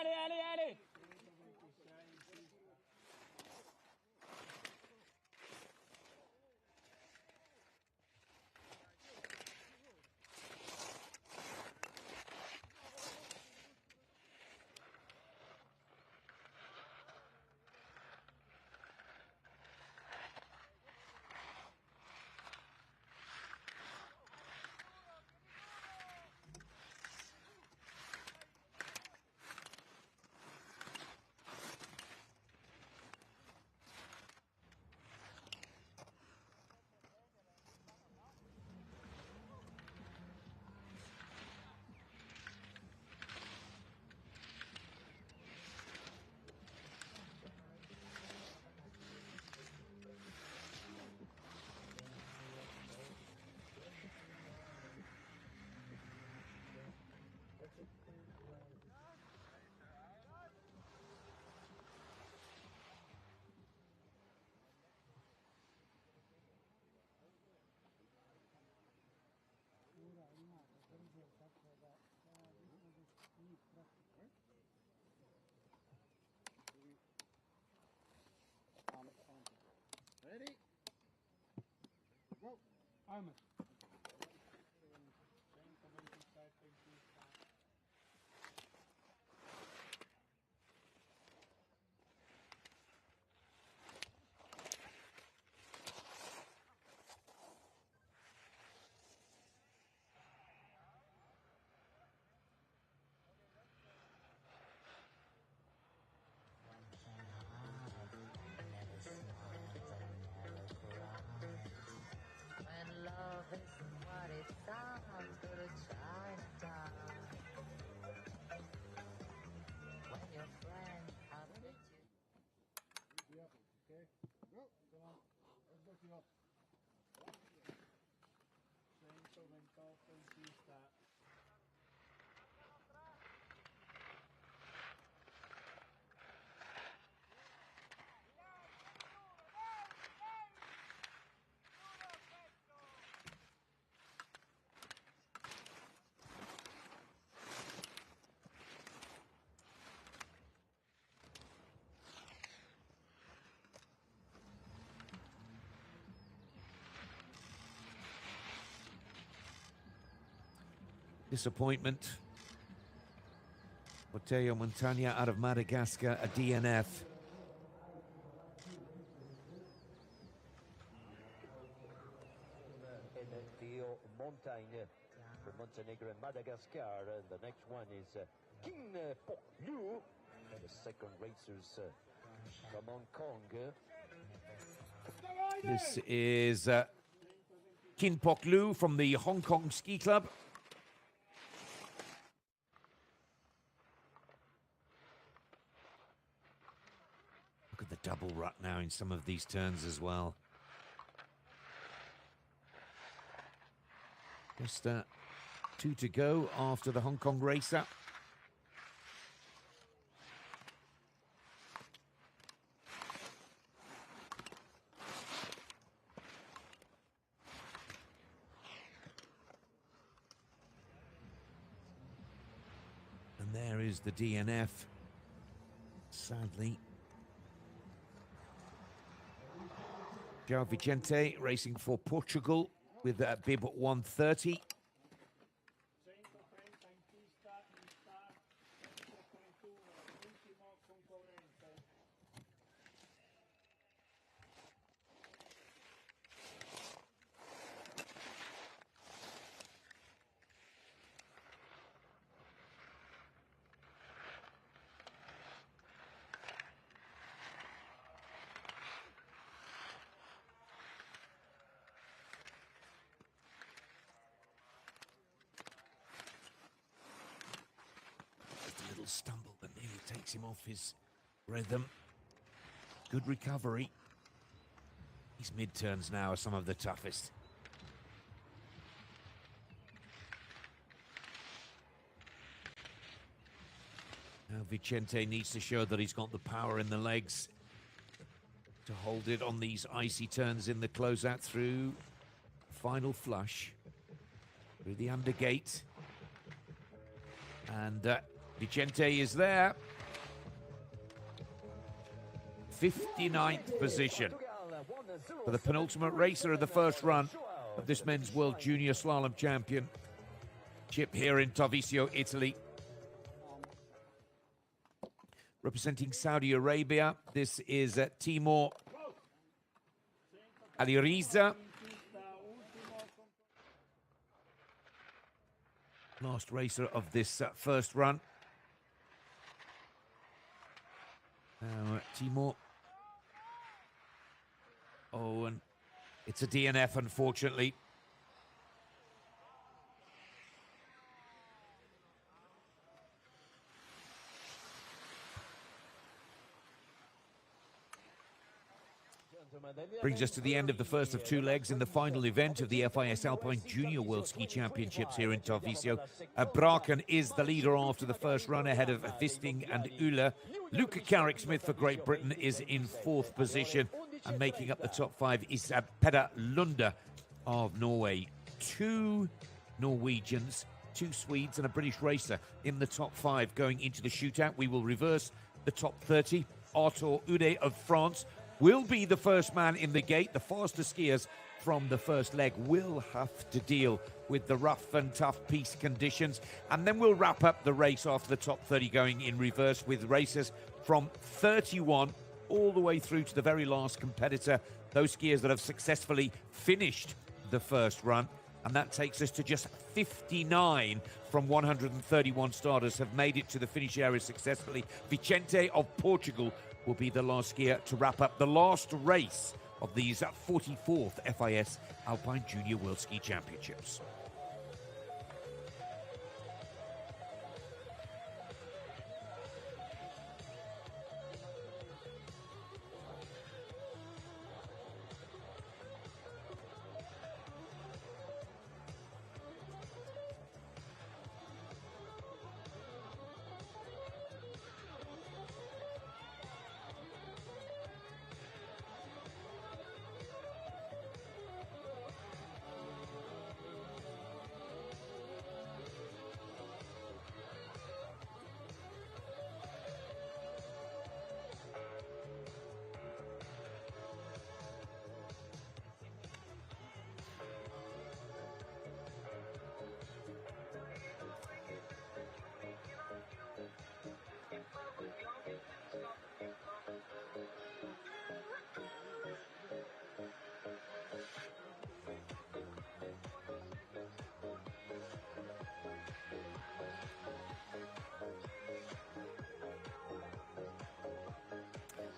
Ready? Go. Armor. Disappointment. Botello Montaña out of Madagascar, a DNF. Montenegro and Madagascar. And the next one is Kin Pok Liu. And the second racers from Hong Kong. This is Kin Pok Liu from the Hong Kong Ski Club. Look at the double rut now in some of these turns as well. Just 2 to go after the Hong Kong racer. And there is the DNF, sadly. João Vicente racing for Portugal with bib 130. Stumble that nearly takes him off his rhythm. Good recovery. These mid-turns now are some of the toughest. Now Vicente needs to show that he's got the power in the legs to hold it on these icy turns in the closeout through final flush, through the undergate. And Vicente is there. 59th position for the penultimate racer of the first run of this men's World Junior Slalom Championship here in Tarvisio, Italy. Representing Saudi Arabia, this is Timur Aliriza. Last racer of this first run. Now, Timur. Oh, and it's a DNF, unfortunately. Brings us to the end of the first of 2 legs in the final event of the FIS Alpine Junior World Ski Championships here in Tarvisio. Braken is the leader after the first run ahead of Wisting and Ulla. Luca Carrick Smith for Great Britain is in 4th position, and making up the top 5 is Peder Lunde of Norway. 2 Norwegians, 2 Swedes and a British racer in the top 5 going into the shootout. We will reverse the top 30. Arthur Ude of France will be the first man in the gate. The faster skiers from the first leg will have to deal with the rough and tough piste conditions. And then we'll wrap up the race after the top 30 going in reverse with racers from 31 all the way through to the very last competitor, those skiers that have successfully finished the first run. And that takes us to just 59 from 131 starters have made it to the finish area successfully. Vicente of Portugal will be the last skier to wrap up the last race of these 44th FIS Alpine Junior World Ski Championships.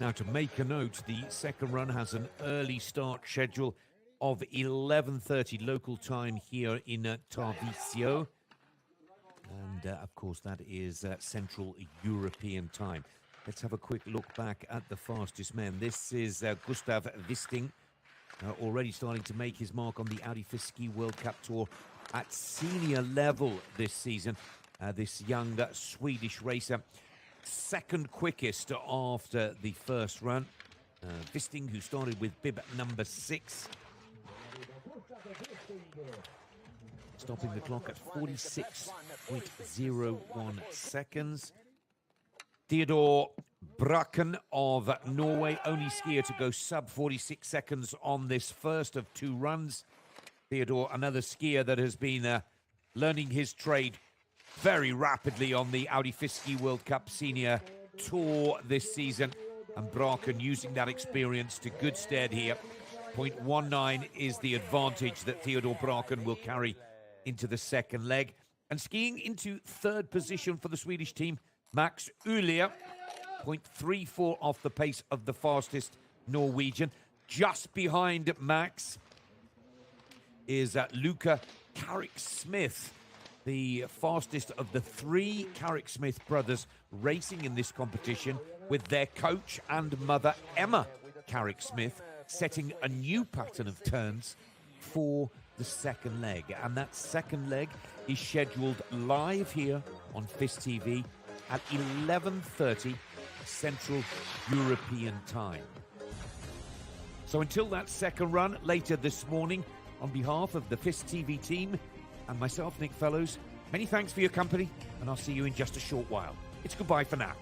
Now, to make a note, the second run has an early start schedule of 11:30 local time here in Tarvisio. And, of course, that is Central European time. Let's have a quick look back at the fastest men. This is Gustav Wisting, already starting to make his mark on the FIS Ski World Cup Tour at senior level this season. This young Swedish racer, second quickest after the first run. Wisting, who started with bib number 6. Stopping the clock at 46.01 seconds. Theodore Bracken of Norway, only skier to go sub 46 seconds on this first of 2 runs. Theodore, another skier that has been learning his trade very rapidly on the FIS Ski World Cup Senior Tour this season. And Bracken using that experience to good stead here. 0.19 is the advantage that Theodore Bracken will carry into the second leg. And skiing into third position for the Swedish team, Max Ulia, 0.34 off the pace of the fastest Norwegian. Just behind Max is Luca Carrick Smith, the fastest of the 3 Carrick Smith brothers racing in this competition, with their coach and mother, Emma Carrick Smith, setting a new pattern of turns for the second leg. And that second leg is scheduled live here on FIS TV at 11:30 Central European time. So until that second run later this morning, on behalf of the FIS TV team and myself, Nick Fellows, many thanks for your company, and I'll see you in just a short while. It's goodbye for now.